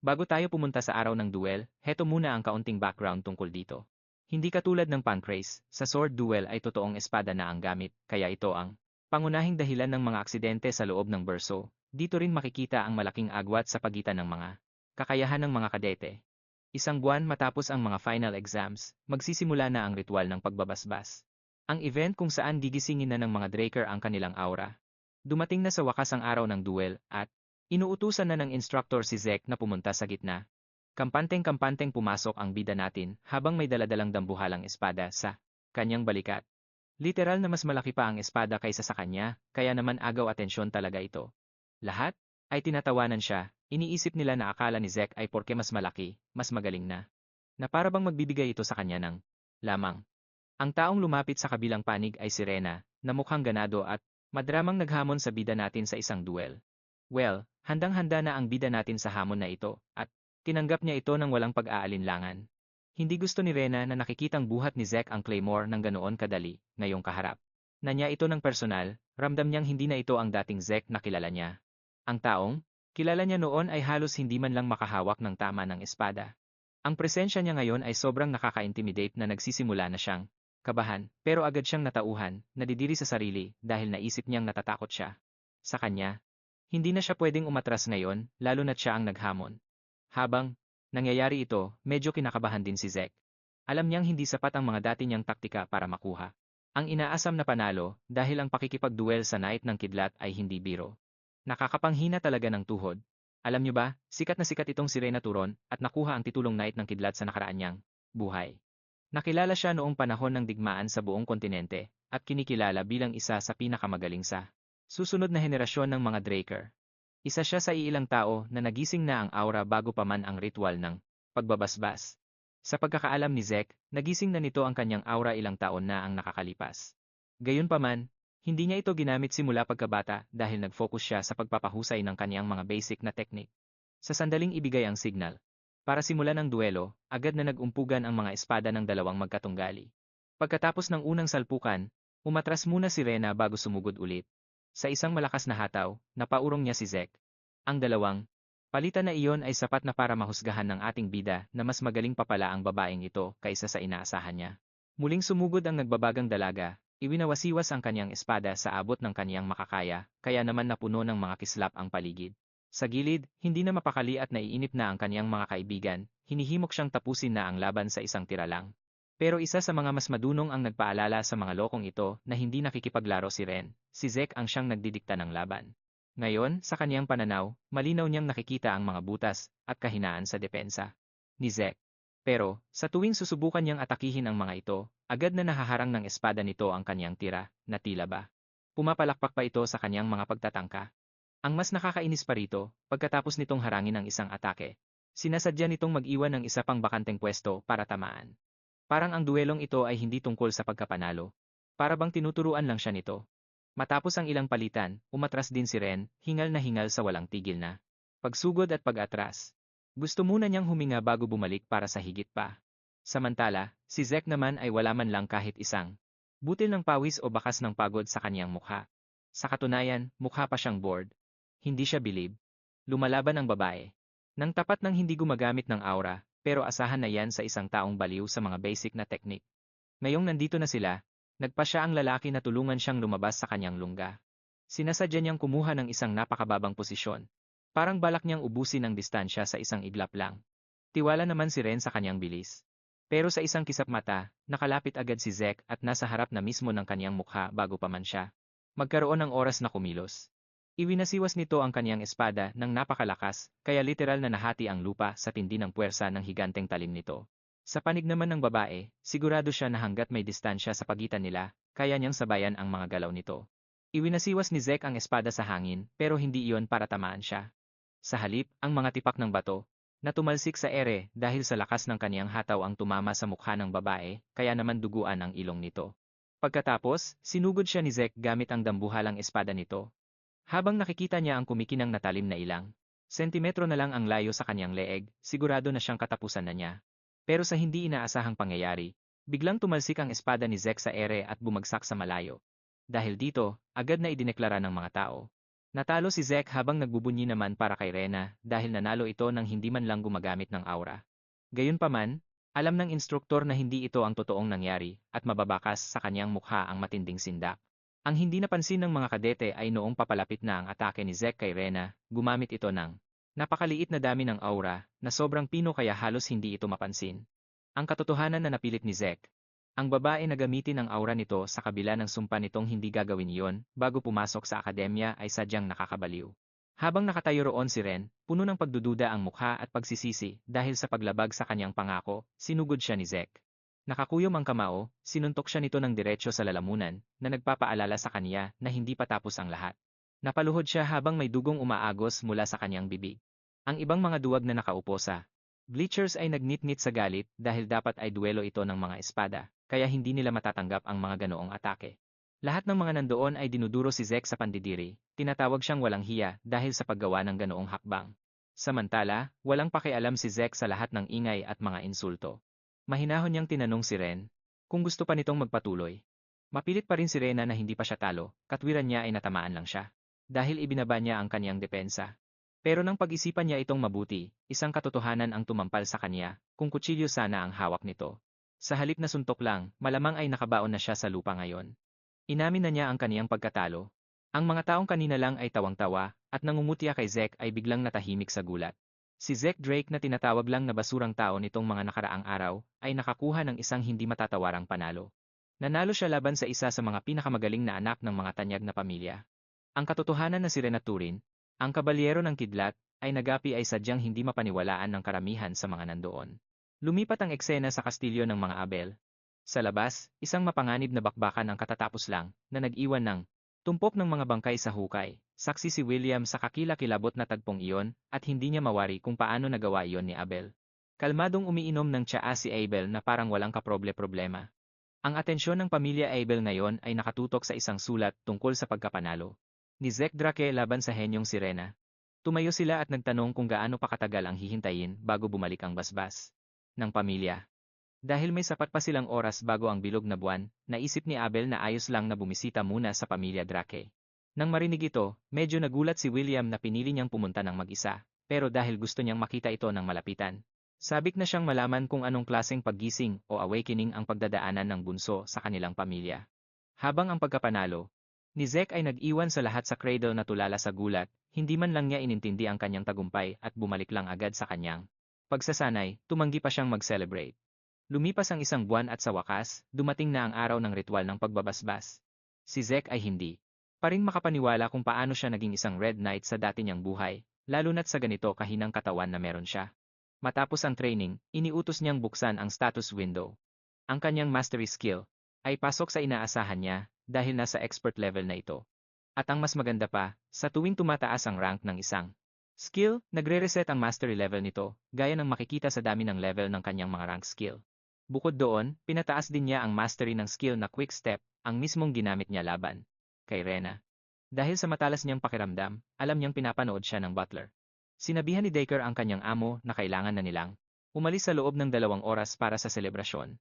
Bago tayo pumunta sa araw ng duel, heto muna ang kaunting background tungkol dito. Hindi katulad ng pancrase, sa sword duel ay totoong espada na ang gamit, kaya ito ang pangunahing dahilan ng mga aksidente sa loob ng Berso. Dito rin makikita ang malaking agwat sa pagitan ng mga kakayahan ng mga kadete. Isang buwan matapos ang mga final exams, magsisimula na ang ritual ng pagbabasbas. Ang event kung saan gigisingin na ng mga Draker ang kanilang aura. Dumating na sa wakas ang araw ng duel, at inuutusan na ng instructor si Zek na pumunta sa gitna. Kampanteng-kampanteng pumasok ang bida natin habang may daladalang dambuhalang espada sa kanyang balikat. Literal na mas malaki pa ang espada kaysa sa kanya, kaya naman agaw atensyon talaga ito. Lahat ay tinatawanan siya, iniisip nila na akala ni Zek ay porke mas malaki, mas magaling na. Na para bang magbibigay ito sa kanya ng lamang. Ang taong lumapit sa kabilang panig ay si Rena, na mukhang ganado at madramang naghamon sa bida natin sa isang duel. Well, handang-handa na ang bida natin sa hamon na ito, at tinanggap niya ito ng walang pag-aalinlangan. Hindi gusto ni Rena na nakikitang buhat ni Zek ang claymore ng ganoon kadali, ngayong kaharap. Na niya ito ng personal, ramdam niyang hindi na ito ang dating Zek na kilala niya. Ang taong kilala niya noon ay halos hindi man lang makahawak ng tama ng espada. Ang presensya niya ngayon ay sobrang nakaka-intimidate na nagsisimula na siyang kabahan, pero agad siyang natauhan, nadidiri sa sarili dahil naisip niyang natatakot siya. Sa kanya, hindi na siya pwedeng umatras ngayon, lalo na't siya ang naghamon. Habang nangyayari ito, medyo kinakabahan din si Zek. Alam niyang hindi sapat ang mga dati niyang taktika para makuha ang inaasam na panalo dahil ang pakikipagduel sa Knight ng Kidlat ay hindi biro. Nakakapanghina talaga ng tuhod. Alam niyo ba, sikat na sikat itong si Rena Turon at nakuha ang titulong Knight ng Kidlat sa nakaraan niyang buhay. Nakilala siya noong panahon ng digmaan sa buong kontinente at kinikilala bilang isa sa pinakamagaling sa susunod na henerasyon ng mga Draker. Isa siya sa iilang tao na nagising na ang aura bago pa man ang ritual ng pagbabasbas. Sa pagkakaalam ni Zek, nagising na nito ang kanyang aura ilang taon na ang nakakalipas. Gayunpaman, hindi niya ito ginamit simula pagkabata dahil nag-focus siya sa pagpapahusay ng kanyang mga basic na technique. Sa sandaling ibigay ang signal, para simulan ang duelo, agad na nag-umpugan ang mga espada ng dalawang magkatunggali. Pagkatapos ng unang salpukan, umatras muna si Rena bago sumugod ulit. Sa isang malakas na hataw, napaurong niya si Zek. Ang dalawang palitan na iyon ay sapat na para mahusgahan ng ating bida na mas magaling pa pala ang babaeng ito kaysa sa inaasahan niya. Muling sumugod ang nagbabagang dalaga. Iwinawasiwas ang kanyang espada sa abot ng kanyang makakaya, kaya naman napuno ng mga kislap ang paligid. Sa gilid, hindi na mapakali at naiinip na ang kanyang mga kaibigan, hinihimok siyang tapusin na ang laban sa isang tira lang. Pero isa sa mga mas madunong ang nagpaalala sa mga lokong ito na hindi nakikipaglaro si Ren, si Zek ang siyang nagdidikta ng laban. Ngayon, sa kanyang pananaw, malinaw niyang nakikita ang mga butas at kahinaan sa depensa ni Zek. Pero, sa tuwing susubukan niyang atakihin ang mga ito, agad na nahaharang ng espada nito ang kanyang tira, na tila ba. Pumapalakpak pa ito sa kanyang mga pagtatangka. Ang mas nakakainis pa rito, pagkatapos nitong harangin ang isang atake, sinasadya nitong mag-iwan ng isa pang bakanteng pwesto para tamaan. Parang ang duelong ito ay hindi tungkol sa pagkapanalo. Para bang tinuturuan lang siya nito. Matapos ang ilang palitan, umatras din si Ren, hingal na hingal sa walang tigil na pagsugod at pag-atras. Gusto muna niyang huminga bago bumalik para sa higit pa. Samantala, si Zek naman ay wala man lang kahit isang butil ng pawis o bakas ng pagod sa kanyang mukha. Sa katunayan, mukha pa siyang bored. Hindi siya bilib. Lumalaban ang babae. Nang tapat ng hindi gumagamit ng aura, pero asahan na yan sa isang taong baliw sa mga basic na teknik. Ngayong nandito na sila, nagpa siya ang lalaki na tulungan siyang lumabas sa kanyang lungga. Sinasadya niyang kumuha ng isang napakababang posisyon. Parang balak niyang ubusin ang distansya sa isang iglap lang. Tiwala naman si Ren sa kanyang bilis. Pero sa isang kisap mata, nakalapit agad si Zek at nasa harap na mismo ng kanyang mukha bago pa man siya magkaroon ng oras na kumilos. Iwinasiwas nito ang kanyang espada ng napakalakas, kaya literal na nahati ang lupa sa tindi ng puwersa ng higanteng talim nito. Sa panig naman ng babae, sigurado siya na hanggat may distansya sa pagitan nila, kaya niyang sabayan ang mga galaw nito. Iwinasiwas ni Zek ang espada sa hangin, pero hindi iyon para tamaan siya. Sa halip, ang mga tipak ng bato, na tumalsik sa ere dahil sa lakas ng kaniyang hataw ang tumama sa mukha ng babae, kaya naman duguan ang ilong nito. Pagkatapos, sinugod siya ni Zek gamit ang dambuhalang espada nito. Habang nakikita niya ang kumikinang na talim na ilang sentimetro na lang ang layo sa kanyang leeg, sigurado na siyang katapusan na niya. Pero sa hindi inaasahang pangyayari, biglang tumalsik ang espada ni Zek sa ere at bumagsak sa malayo. Dahil dito, agad na idineklara ng mga tao. Natalo si Zek habang nagbubunyi naman para kay Rena dahil nanalo ito nang hindi man lang gumagamit ng aura. Gayunpaman, alam ng instruktor na hindi ito ang totoong nangyari at mababakas sa kanyang mukha ang matinding sindak. Ang hindi napansin ng mga kadete ay noong papalapit na ang atake ni Zek kay Rena, gumamit ito ng napakaliit na dami ng aura na sobrang pino kaya halos hindi ito mapansin. Ang katotohanan na napilit ni Zek. Ang babae na gamitin ang aura nito sa kabila ng sumpa nitong hindi gagawin iyon bago pumasok sa akademya ay sadyang nakakabaliw. Habang nakatayo roon si Ren, puno ng pagdududa ang mukha at pagsisisi dahil sa paglabag sa kanyang pangako, sinugod siya ni Zek. Nakakuyom ang kamao, sinuntok siya nito ng diretsyo sa lalamunan na nagpapaalala sa kanya na hindi pa tapos ang lahat. Napaluhod siya habang may dugong umaagos mula sa kanyang bibig. Ang ibang mga duwag na nakaupo sa bleachers ay nagnitnit sa galit dahil dapat ay duelo ito ng mga espada, kaya hindi nila matatanggap ang mga ganoong atake. Lahat ng mga nandoon ay dinuduro si Zek sa pandidiri, tinatawag siyang walang hiya dahil sa paggawa ng ganoong hakbang. Samantala, walang pakialam si Zek sa lahat ng ingay at mga insulto. Mahinahon niyang tinanong si Ren kung gusto pa nitong magpatuloy. Mapilit pa rin si Rena na hindi pa siya talo, katwiran niya ay natamaan lang siya. Dahil ibinaba niya ang kanyang depensa. Pero nang pag-isipan niya itong mabuti, isang katotohanan ang tumampal sa kanya, kung kutsilyo sana ang hawak nito. Sa halip na suntok lang, malamang ay nakabaon na siya sa lupa ngayon. Inamin na niya ang kaniyang pagkatalo. Ang mga taong kanina lang ay tawang-tawa, at nangungutya kay Zek ay biglang natahimik sa gulat. Si Zek Drake na tinatawag lang na basurang tao nitong mga nakaraang araw, ay nakakuha ng isang hindi matatawarang panalo. Nanalo siya laban sa isa sa mga pinakamagaling na anak ng mga tanyag na pamilya. Ang katotohanan na si Renaturin, ang kabalyero ng kidlat, ay nagapi ay sadyang hindi mapaniwalaan ng karamihan sa mga nandoon. Lumipat ang eksena sa kastilyo ng mga Abel. Sa labas, isang mapanganib na bakbakan ang katatapos lang, na nag-iwan ng tumpok ng mga bangkay sa hukay. Saksi si William sa kakilakilabot na tagpong iyon, at hindi niya mawari kung paano nagawa iyon ni Abel. Kalmadong umiinom ng tsaa si Abel na parang walang kaproble-problema. Ang atensyon ng pamilya Abel ngayon ay nakatutok sa isang sulat tungkol sa pagkapanalo ni Zek Drake laban sa henyong Sirena. Tumayo sila at nagtanong kung gaano pa katagal ang hihintayin bago bumalik ang basbas ng pamilya. Dahil may sapat pa silang oras bago ang bilog na buwan, naisip ni Abel na ayos lang na bumisita muna sa pamilya Drake. Nang marinig ito, medyo nagulat si William na pinili niyang pumunta ng mag-isa, pero dahil gusto niyang makita ito ng malapitan, sabik na siyang malaman kung anong klaseng paggising o awakening ang pagdadaanan ng bunso sa kanilang pamilya. Habang ang pagkapanalo Ni Zek ay nag-iwan sa lahat sa cradle na tulala sa gulat, hindi man lang niya inintindi ang kanyang tagumpay at bumalik lang agad sa kanyang pagsasanay, tumanggi pa siyang mag-celebrate. Lumipas ang isang buwan at sa wakas, dumating na ang araw ng ritual ng pagbabasbas. Si Zek ay hindi pa rin makapaniwala kung paano siya naging isang Red Knight sa dati niyang buhay, lalo na't sa ganito kahinang katawan na meron siya. Matapos ang training, iniutos niyang buksan ang status window. Ang kanyang mastery skill ay pasok sa inaasahan niya dahil nasa expert level na ito. At ang mas maganda pa, sa tuwing tumataas ang rank ng isang skill, nagre-reset ang mastery level nito, gaya ng makikita sa dami ng level ng kanyang mga rank skill. Bukod doon, pinataas din niya ang mastery ng skill na quick step, ang mismong ginamit niya laban kay Rena. Dahil sa matalas niyang pakiramdam, alam niyang pinapanood siya ng butler. Sinabihan ni Dacre ang kanyang amo na kailangan na nilang umalis sa loob ng 2 oras para sa selebrasyon.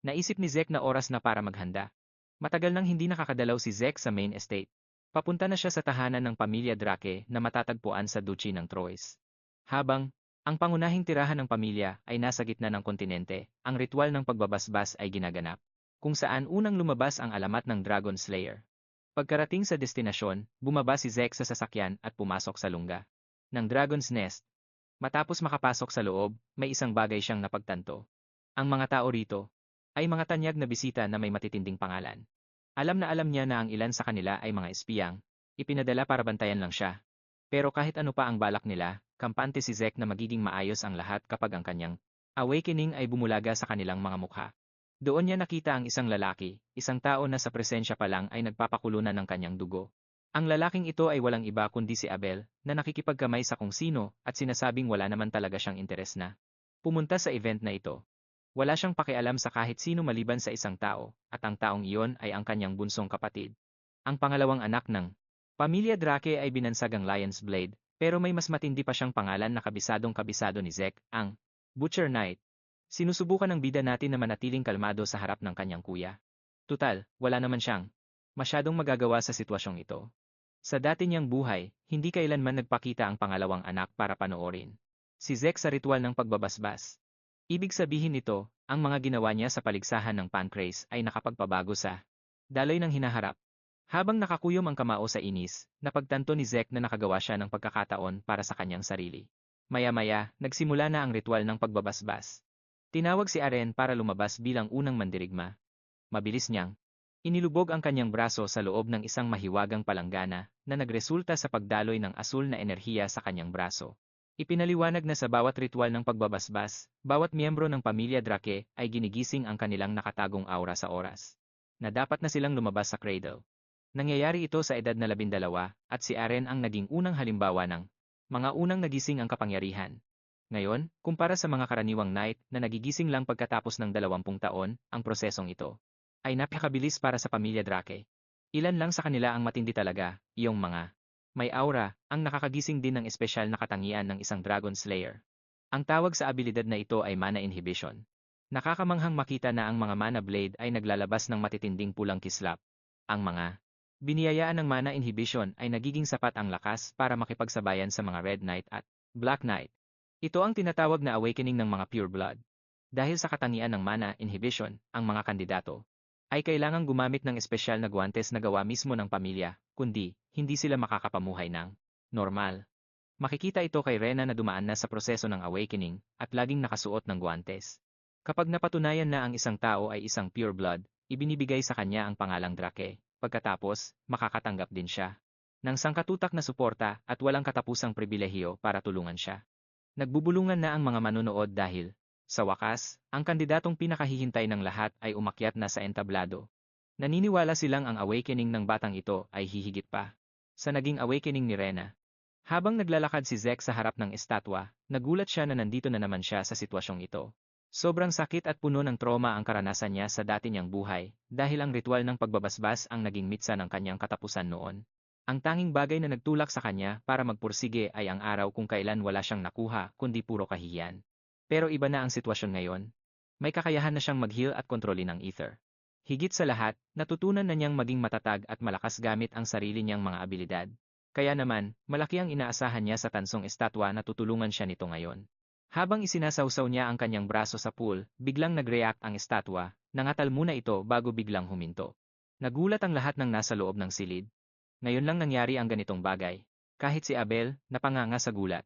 Naisip ni Zek na oras na para maghanda. Matagal nang hindi nakakadalaw si Zek sa main estate. Papunta na siya sa tahanan ng pamilya Drake na matatagpuan sa Duchy ng Troyes. Habang ang pangunahing tirahan ng pamilya ay nasa gitna ng kontinente, ang ritual ng pagbabasbas ay ginaganap, kung saan unang lumabas ang alamat ng Dragon Slayer. Pagkarating sa destinasyon, bumaba si Zek sa sasakyan at pumasok sa lungga ng Dragon's Nest. Matapos makapasok sa loob, may isang bagay siyang napagtanto. Ang mga tao rito ay mga tanyag na bisita na may matitinding pangalan. Alam na alam niya na ang ilan sa kanila ay mga espiyang, ipinadala para bantayan lang siya. Pero kahit ano pa ang balak nila, kampante si Zek na magiging maayos ang lahat kapag ang kanyang awakening ay bumulaga sa kanilang mga mukha. Doon niya nakita ang isang lalaki, isang tao na sa presensya pa lang ay nagpapakulunan ng kanyang dugo. Ang lalaking ito ay walang iba kundi si Abel, na nakikipagkamay sa kung sino at sinasabing wala naman talaga siyang interes na pumunta sa event na ito. Wala siyang pakialam sa kahit sino maliban sa isang tao, at ang taong iyon ay ang kanyang bunsong kapatid. Ang pangalawang anak ng pamilya Drake ay binansag ang Lion's Blade, pero may mas matindi pa siyang pangalan na kabisadong-kabisado ni Zek, ang Butcher Knight. Sinusubukan ng bida natin na manatiling kalmado sa harap ng kanyang kuya. Tutal, wala naman siyang masyadong magagawa sa sitwasyong ito. Sa dati niyang buhay, hindi kailanman nagpakita ang pangalawang anak para panoorin si Zek sa ritual ng pagbabasbas. Ibig sabihin nito, ang mga ginawa niya sa paligsahan ng pancrase ay nakapagpabago sa daloy ng hinaharap. Habang nakakuyom ang kamao sa inis, napagtanto ni Zek na nakagawa siya ng pagkakataon para sa kanyang sarili. Maya-maya, nagsimula na ang ritual ng pagbabasbas. Tinawag si Aren para lumabas bilang unang mandirigma. Mabilis niyang inilubog ang kanyang braso sa loob ng isang mahiwagang palanggana na nagresulta sa pagdaloy ng asul na enerhiya sa kanyang braso. Ipinaliwanag na sa bawat ritual ng pagbabasbas, bawat miyembro ng pamilya Drake ay ginigising ang kanilang nakatagong aura sa oras na dapat na silang lumabas sa cradle. Nangyayari ito sa edad na 12 at si Aren ang naging unang halimbawa ng mga unang nagising ang kapangyarihan. Ngayon, kumpara sa mga karaniwang knight na nagigising lang pagkatapos ng 20 taon, ang prosesong ito ay napakabilis para sa pamilya Drake. Ilan lang sa kanila ang matindi talaga, iyong mga may aura, ang nakakagising din ng espesyal na katangian ng isang Dragon Slayer. Ang tawag sa abilidad na ito ay Mana Inhibition. Nakakamanghang makita na ang mga Mana Blade ay naglalabas ng matitinding pulang kislap. Ang mga biniyayaan ng Mana Inhibition ay nagiging sapat ang lakas para makipagsabayan sa mga Red Knight at Black Knight. Ito ang tinatawag na awakening ng mga pure blood. Dahil sa katangian ng Mana Inhibition, ang mga kandidato ay kailangang gumamit ng espesyal na guwantes na gawa mismo ng pamilya, kundi hindi sila makakapamuhay ng normal. Makikita ito kay Rena na dumaan na sa proseso ng awakening at laging nakasuot ng guwantes. Kapag napatunayan na ang isang tao ay isang pure blood, ibinibigay sa kanya ang pangalang Drake. Pagkatapos, makakatanggap din siya ng sangkatutak na suporta at walang katapusang pribilehiyo para tulungan siya. Nagbubulungan na ang mga manonood dahil, sa wakas, ang kandidatong pinakahihintay ng lahat ay umakyat na sa entablado. Naniniwala silang ang awakening ng batang ito ay hihigit pa sa naging awakening ni Rena. Habang naglalakad si Zek sa harap ng estatwa, nagulat siya na nandito na naman siya sa sitwasyong ito. Sobrang sakit at puno ng trauma ang karanasan niya sa dati niyang buhay, dahil ang ritual ng pagbabasbas ang naging mitsa ng kanyang katapusan noon. Ang tanging bagay na nagtulak sa kanya para magpursige ay ang araw kung kailan wala siyang nakuha kundi puro kahihiyan. Pero iba na ang sitwasyon ngayon. May kakayahan na siyang mag-heal at kontrolin ang ether. Higit sa lahat, natutunan na niyang maging matatag at malakas gamit ang sarili niyang mga abilidad. Kaya naman, malaki ang inaasahan niya sa tansong estatwa na tutulungan siya nito ngayon. Habang isinasawsaw niya ang kanyang braso sa pool, biglang nag-react ang estatwa, nangatal muna ito bago biglang huminto. Nagulat ang lahat ng nasa loob ng silid. Ngayon lang nangyari ang ganitong bagay. Kahit si Abel, napanganga sa gulat.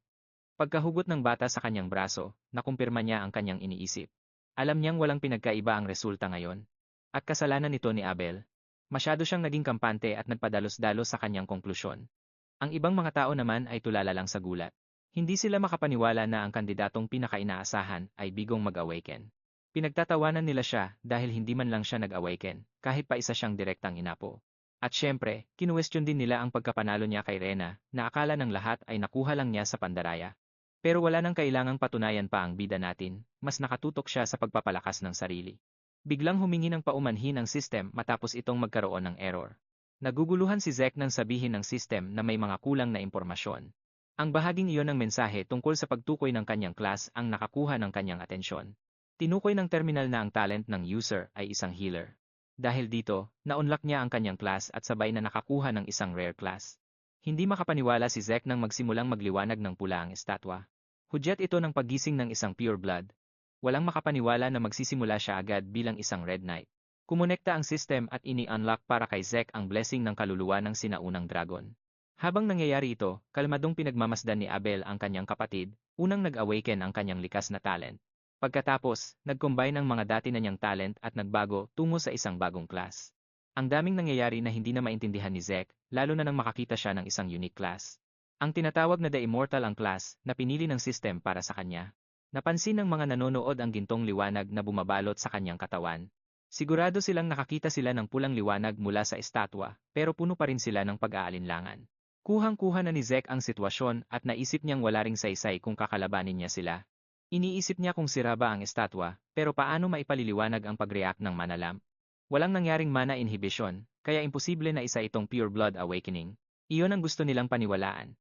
Pagkahugot ng bata sa kanyang braso, nakumpirma niya ang kanyang iniisip. Alam niyang walang pinagkaiba ang resulta ngayon. At kasalanan nito ni Abel. Masyado siyang naging kampante at nagpadalos-dalos sa kanyang konklusyon. Ang ibang mga tao naman ay tulala lang sa gulat. Hindi sila makapaniwala na ang kandidatong pinakainaasahan ay bigong mag-awaken. Pinagtatawanan nila siya dahil hindi man lang siya nag-awaken, kahit pa isa siyang direktang inapo. At syempre, kinuwestiyon din nila ang pagkapanalo niya kay Rena, na akala ng lahat ay nakuha lang niya sa pandaraya. Pero wala nang kailangang patunayan pa ang bida natin, mas nakatutok siya sa pagpapalakas ng sarili. Biglang humingi ng paumanhin ang system matapos itong magkaroon ng error. Naguguluhan si Zek nang sabihin ng system na may mga kulang na impormasyon. Ang bahaging iyon ng mensahe tungkol sa pagtukoy ng kanyang class ang nakakuha ng kanyang atensyon. Tinukoy ng terminal na ang talent ng user ay isang healer. Dahil dito, na-unlock niya ang kanyang class at sabay na nakakuha ng isang rare class. Hindi makapaniwala si Zek nang magsimulang magliwanag ng pula ang estatwa. Hudyat ito ng paggising ng isang pure blood. Walang makapaniwala na magsisimula siya agad bilang isang Red Knight. Kumonekta ang system at ini-unlock para kay Zek ang blessing ng kaluluwa ng sinaunang dragon. Habang nangyayari ito, kalmadong pinagmamasdan ni Abel ang kanyang kapatid, unang nag-awaken ang kanyang likas na talent. Pagkatapos, nag-combine ang mga dati na niyang talent at nagbago tungo sa isang bagong class. Ang daming nangyayari na hindi na maintindihan ni Zek, lalo na nang makakita siya ng isang unique class. Ang tinatawag na The Immortal ang class na pinili ng system para sa kanya. Napansin ng mga nanonood ang gintong liwanag na bumabalot sa kanyang katawan. Sigurado silang nakakita sila ng pulang liwanag mula sa estatwa, pero puno pa rin sila ng pag-aalinlangan. Kuhang-kuha na ni Zek ang sitwasyon at naisip niyang wala ring saysay kung kakalabanin niya sila. Iniisip niya kung sira ba ang estatwa, pero paano maipaliliwanag ang pag-react ng mana lamp? Walang nangyaring mana inhibition, kaya imposible na isa itong pure blood awakening. Iyon ang gusto nilang paniwalaan.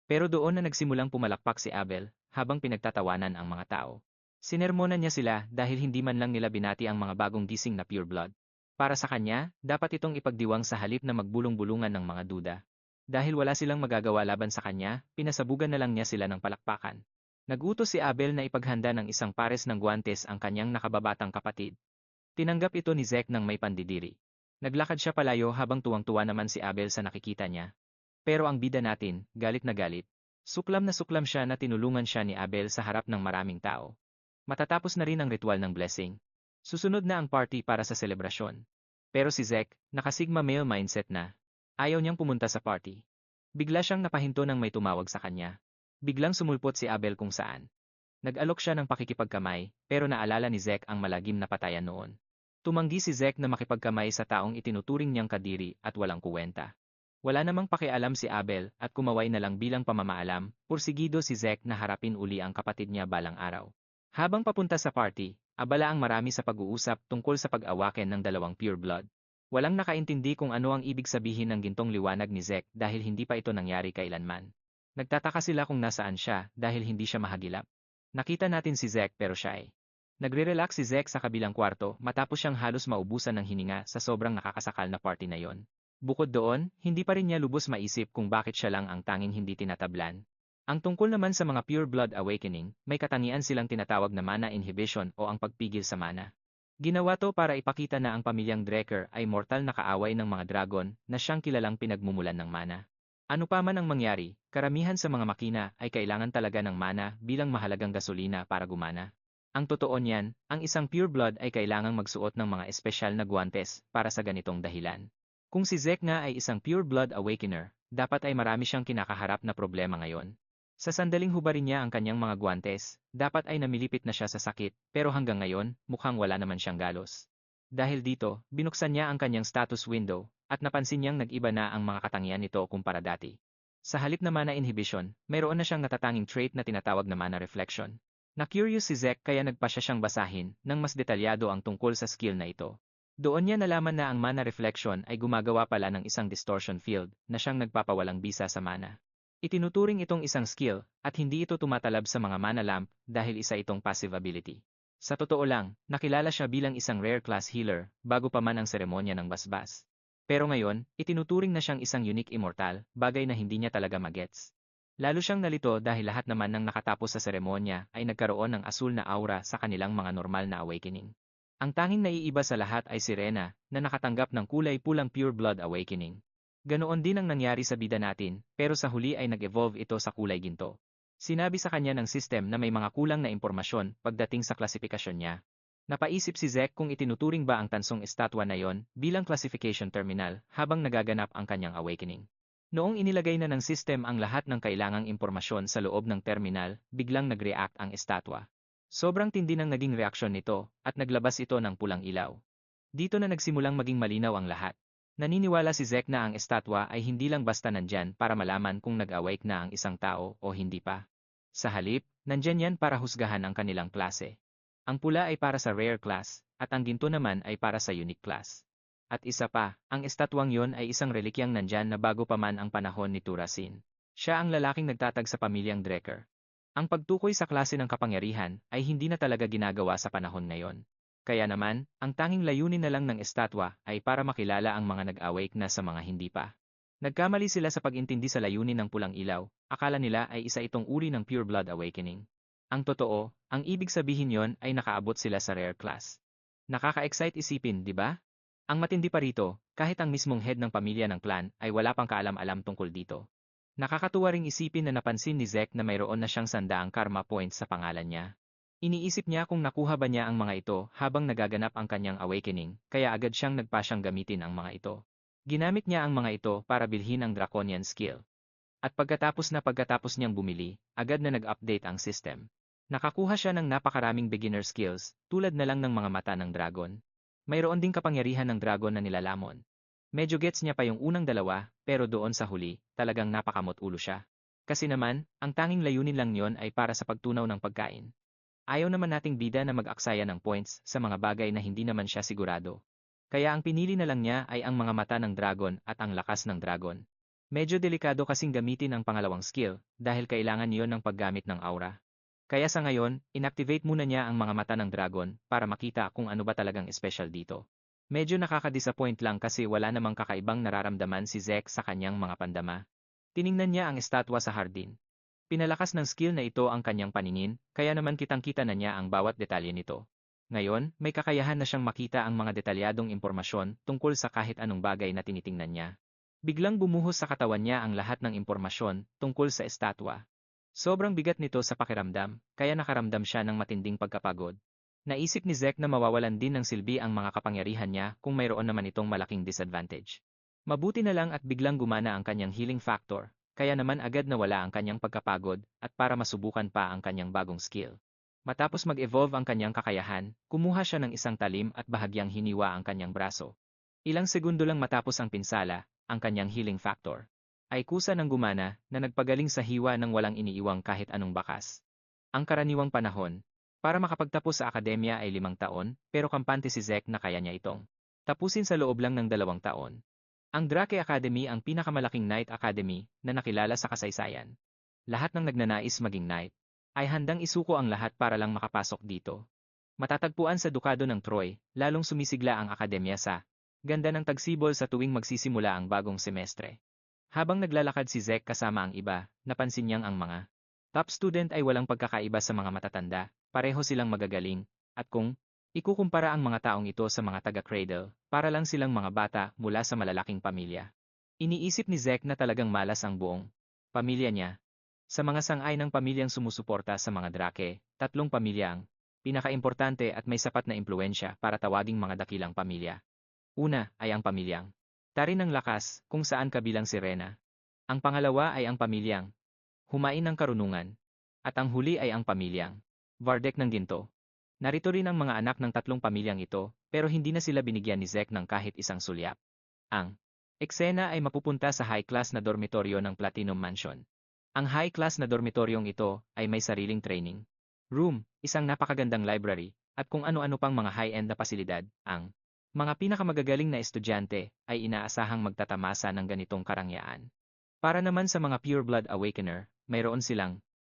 Pero doon na nagsimulang pumalakpak si Abel, habang pinagtatawanan ang mga tao. Sinermonan niya sila dahil hindi man lang nila binati ang mga bagong gising na pure blood. Para sa kanya, dapat itong ipagdiwang sa halip na magbulong-bulungan ng mga duda. Dahil wala silang magagawa laban sa kanya, pinasabugan na lang niya sila ng palakpakan. Nagutos si Abel na ipaghanda ng isang pares ng guwantes ang kanyang nakababatang kapatid. Tinanggap ito ni Zek ng may pandidiri. Naglakad siya palayo habang tuwang-tuwa naman si Abel sa nakikita niya. Pero ang bida natin, galit na galit. Suklam na suklam siya na tinulungan siya ni Abel sa harap ng maraming tao. Matatapos na rin ang ritual ng blessing. Susunod na ang party para sa selebrasyon. Pero si Zek, nakasigma male mindset na. Ayaw niyang pumunta sa party. Bigla siyang napahinto nang may tumawag sa kanya. Biglang sumulpot si Abel kung saan. Nag-alok siya ng pakikipagkamay, pero naalala ni Zek ang malagim na patayan noon. Tumanggi si Zek na makipagkamay sa taong itinuturing niyang kadiri at walang kuwenta. Wala namang pakialam si Abel at kumaway na lang bilang pamamaalam, pursigido si Zek na harapin uli ang kapatid niya balang araw. Habang papunta sa party, abala ang marami sa pag-uusap tungkol sa pag-awaken ng dalawang pure blood. Walang nakaintindi kung ano ang ibig sabihin ng gintong liwanag ni Zek dahil hindi pa ito nangyari kailanman. Nagtataka sila kung nasaan siya dahil hindi siya mahagilap. Nakita natin si Zek pero shy. Nagre-relax si Zek sa kabilang kwarto matapos siyang halos maubusan ng hininga sa sobrang nakakasakal na party na yon. Bukod doon, hindi pa rin niya lubos maisip kung bakit siya lang ang tanging hindi tinatablan. Ang tungkol naman sa mga pure blood awakening, may katangian silang tinatawag na mana inhibition o ang pagpigil sa mana. Ginawa to para ipakita na ang pamilyang Drekker ay mortal na kaaway ng mga dragon na siyang kilalang pinagmumulan ng mana. Ano pa man ang mangyari, karamihan sa mga makina ay kailangan talaga ng mana bilang mahalagang gasolina para gumana. Ang totoo niyan, ang isang pure blood ay kailangang magsuot ng mga espesyal na guwantes para sa ganitong dahilan. Kung si Zek nga ay isang pure blood awakener, dapat ay marami siyang kinakaharap na problema ngayon. Sa sandaling hubarin niya ang kanyang mga guwantes, dapat ay namilipit na siya sa sakit, pero hanggang ngayon, mukhang wala naman siyang galos. Dahil dito, binuksan niya ang kanyang status window, at napansin niyang nag-iba na ang mga katangian nito kumpara dati. Sa halip na mana inhibition, mayroon na siyang natatanging trait na tinatawag na mana reflection. Na-curious si Zek kaya nagpa siya siyang basahin nang mas detalyado ang tungkol sa skill na ito. Doon niya nalaman na ang mana reflection ay gumagawa pala ng isang distortion field na siyang nagpapawalang bisa sa mana. Itinuturing itong isang skill at hindi ito tumatalab sa mga mana lamp dahil isa itong passive ability. Sa totoo lang, nakilala siya bilang isang rare class healer bago pa man ang seremonya ng basbas. Pero ngayon, itinuturing na siyang isang unique immortal, bagay na hindi niya talaga magets. Lalo siyang nalito dahil lahat naman ng nakatapos sa seremonya ay nagkaroon ng asul na aura sa kanilang mga normal na awakening. Ang tanging naiiba sa lahat ay si Rena, na nakatanggap ng kulay pulang pure blood awakening. Ganoon din ang nangyari sa bida natin, pero sa huli ay nag-evolve ito sa kulay ginto. Sinabi sa kanya ng system na may mga kulang na impormasyon pagdating sa klasifikasyon niya. Napaisip si Zek kung itinuturing ba ang tansong estatwa na yon bilang classification terminal habang nagaganap ang kanyang awakening. Noong inilagay na ng system ang lahat ng kailangang impormasyon sa loob ng terminal, biglang nag-react ang estatwa. Sobrang tindi ng naging reaksyon nito at naglabas ito ng pulang ilaw. Dito na nagsimulang maging malinaw ang lahat. Naniniwala si Zek na ang estatwa ay hindi lang basta nandyan para malaman kung nag-awake na ang isang tao o hindi pa. Sa halip, nandyan yan para husgahan ang kanilang klase. Ang pula ay para sa rare class, at ang ginto naman ay para sa unique class. At isa pa, ang estatwang yon ay isang relikyang nandyan na bago pa man ang panahon ni Turasin. Siya ang lalaking nagtatag sa pamilyang Drecker. Ang pagtukoy sa klase ng kapangyarihan ay hindi na talaga ginagawa sa panahon ngayon. Kaya naman, ang tanging layunin na lang ng estatwa ay para makilala ang mga nag-awake na sa mga hindi pa. Nagkamali sila sa pag-intindi sa layunin ng pulang ilaw, akala nila ay isa itong uri ng pure blood awakening. Ang totoo, ang ibig sabihin yon ay nakaabot sila sa rare class. Nakaka-excite isipin, di ba? Ang matindi pa rito, kahit ang mismong head ng pamilya ng clan ay wala pang kaalam-alam tungkol dito. Nakakatuwa ring isipin na napansin ni Zek na mayroon na siyang 100 karma points sa pangalan niya. Iniisip niya kung nakuha ba niya ang mga ito habang nagaganap ang kanyang awakening, kaya agad siyang nagpasyang gamitin ang mga ito. Ginamit niya ang mga ito para bilhin ang Draconian skill. At pagkatapos niyang bumili, agad na nag-update ang system. Nakakuha siya ng napakaraming beginner skills, tulad na lang ng mga mata ng dragon. Mayroon ding kapangyarihan ng dragon na nilalamon. Medyo gets niya pa yung unang dalawa, pero doon sa huli, talagang napakamot ulo siya. Kasi naman, ang tanging layunin lang yon ay para sa pagtunaw ng pagkain. Ayaw naman nating bida na mag-aksaya ng points sa mga bagay na hindi naman siya sigurado. Kaya ang pinili na lang niya ay ang mga mata ng dragon at ang lakas ng dragon. Medyo delikado kasing gamitin ang pangalawang skill dahil kailangan niyon ng paggamit ng aura. Kaya sa ngayon, inactivate muna niya ang mga mata ng dragon para makita kung ano ba talagang special dito. Medyo nakaka-disappoint lang kasi wala namang kakaibang nararamdaman si Zek sa kanyang mga pandama. Tiningnan niya ang estatwa sa hardin. Pinalakas ng skill na ito ang kanyang paningin, kaya naman kitang-kita na niya ang bawat detalye nito. Ngayon, may kakayahan na siyang makita ang mga detalyadong impormasyon tungkol sa kahit anong bagay na tinitingnan niya. Biglang bumuhos sa katawan niya ang lahat ng impormasyon tungkol sa estatwa. Sobrang bigat nito sa pakiramdam, kaya nakaramdam siya ng matinding pagkapagod. Naisip ni Zek na mawawalan din ng silbi ang mga kapangyarihan niya kung mayroon naman itong malaking disadvantage. Mabuti na lang at biglang gumana ang kanyang healing factor. Kaya naman agad nawala ang kanyang pagkapagod at para masubukan pa ang kanyang bagong skill. Matapos mag-evolve ang kanyang kakayahan, kumuha siya ng isang talim at bahagyang hiniwa ang kanyang braso. Ilang segundo lang matapos ang pinsala, ang kanyang healing factor ay kusa ng gumana na nagpagaling sa hiwa ng walang iniiwang kahit anong bakas. Ang karaniwang panahon, para makapagtapos sa akademya ay 5 taon, pero kampante si Zek na kaya niya itong tapusin sa loob lang ng 2 taon. Ang Drake Academy ang pinakamalaking Knight Academy na nakilala sa kasaysayan. Lahat ng nagnanais maging Knight ay handang isuko ang lahat para lang makapasok dito. Matatagpuan sa Dukado ng Troy, lalong sumisigla ang akademya sa ganda ng tagsibol sa tuwing magsisimula ang bagong semestre. Habang naglalakad si Zek kasama ang iba, napansin niyang ang mga top student ay walang pagkakaiba sa mga matatanda, pareho silang magagaling, at kung ikukumpara ang mga taong ito sa mga taga-cradle, para lang silang mga bata mula sa malalaking pamilya. Iniisip ni Zek na talagang malas ang buong pamilya niya. Sa mga sangay ng pamilyang sumusuporta sa mga Drake, 3 pamilyang pinakaimportante at may sapat na impluensya para tawaging mga dakilang pamilya. Una ay ang pamilyang Tarin ng Lakas, kung saan kabilang si Rena. Ang pangalawa ay ang pamilyang Humain ng Karunungan. At ang huli ay ang pamilyang Vardek ng Ginto. Narito rin ang mga anak ng 3 pamilyang ito, pero hindi na sila binigyan ni Zek ng kahit isang sulyap. Ang eksena ay mapupunta sa high-class na dormitoryo ng Platinum Mansion. Ang high-class na dormitoryong ito ay may sariling training room, isang napakagandang library, at kung ano-ano pang mga high-end na pasilidad. Ang mga pinakamagagaling na estudyante ay inaasahang magtatamasa ng ganitong karangyaan. Para naman sa mga pure blood awakener, mayroon silang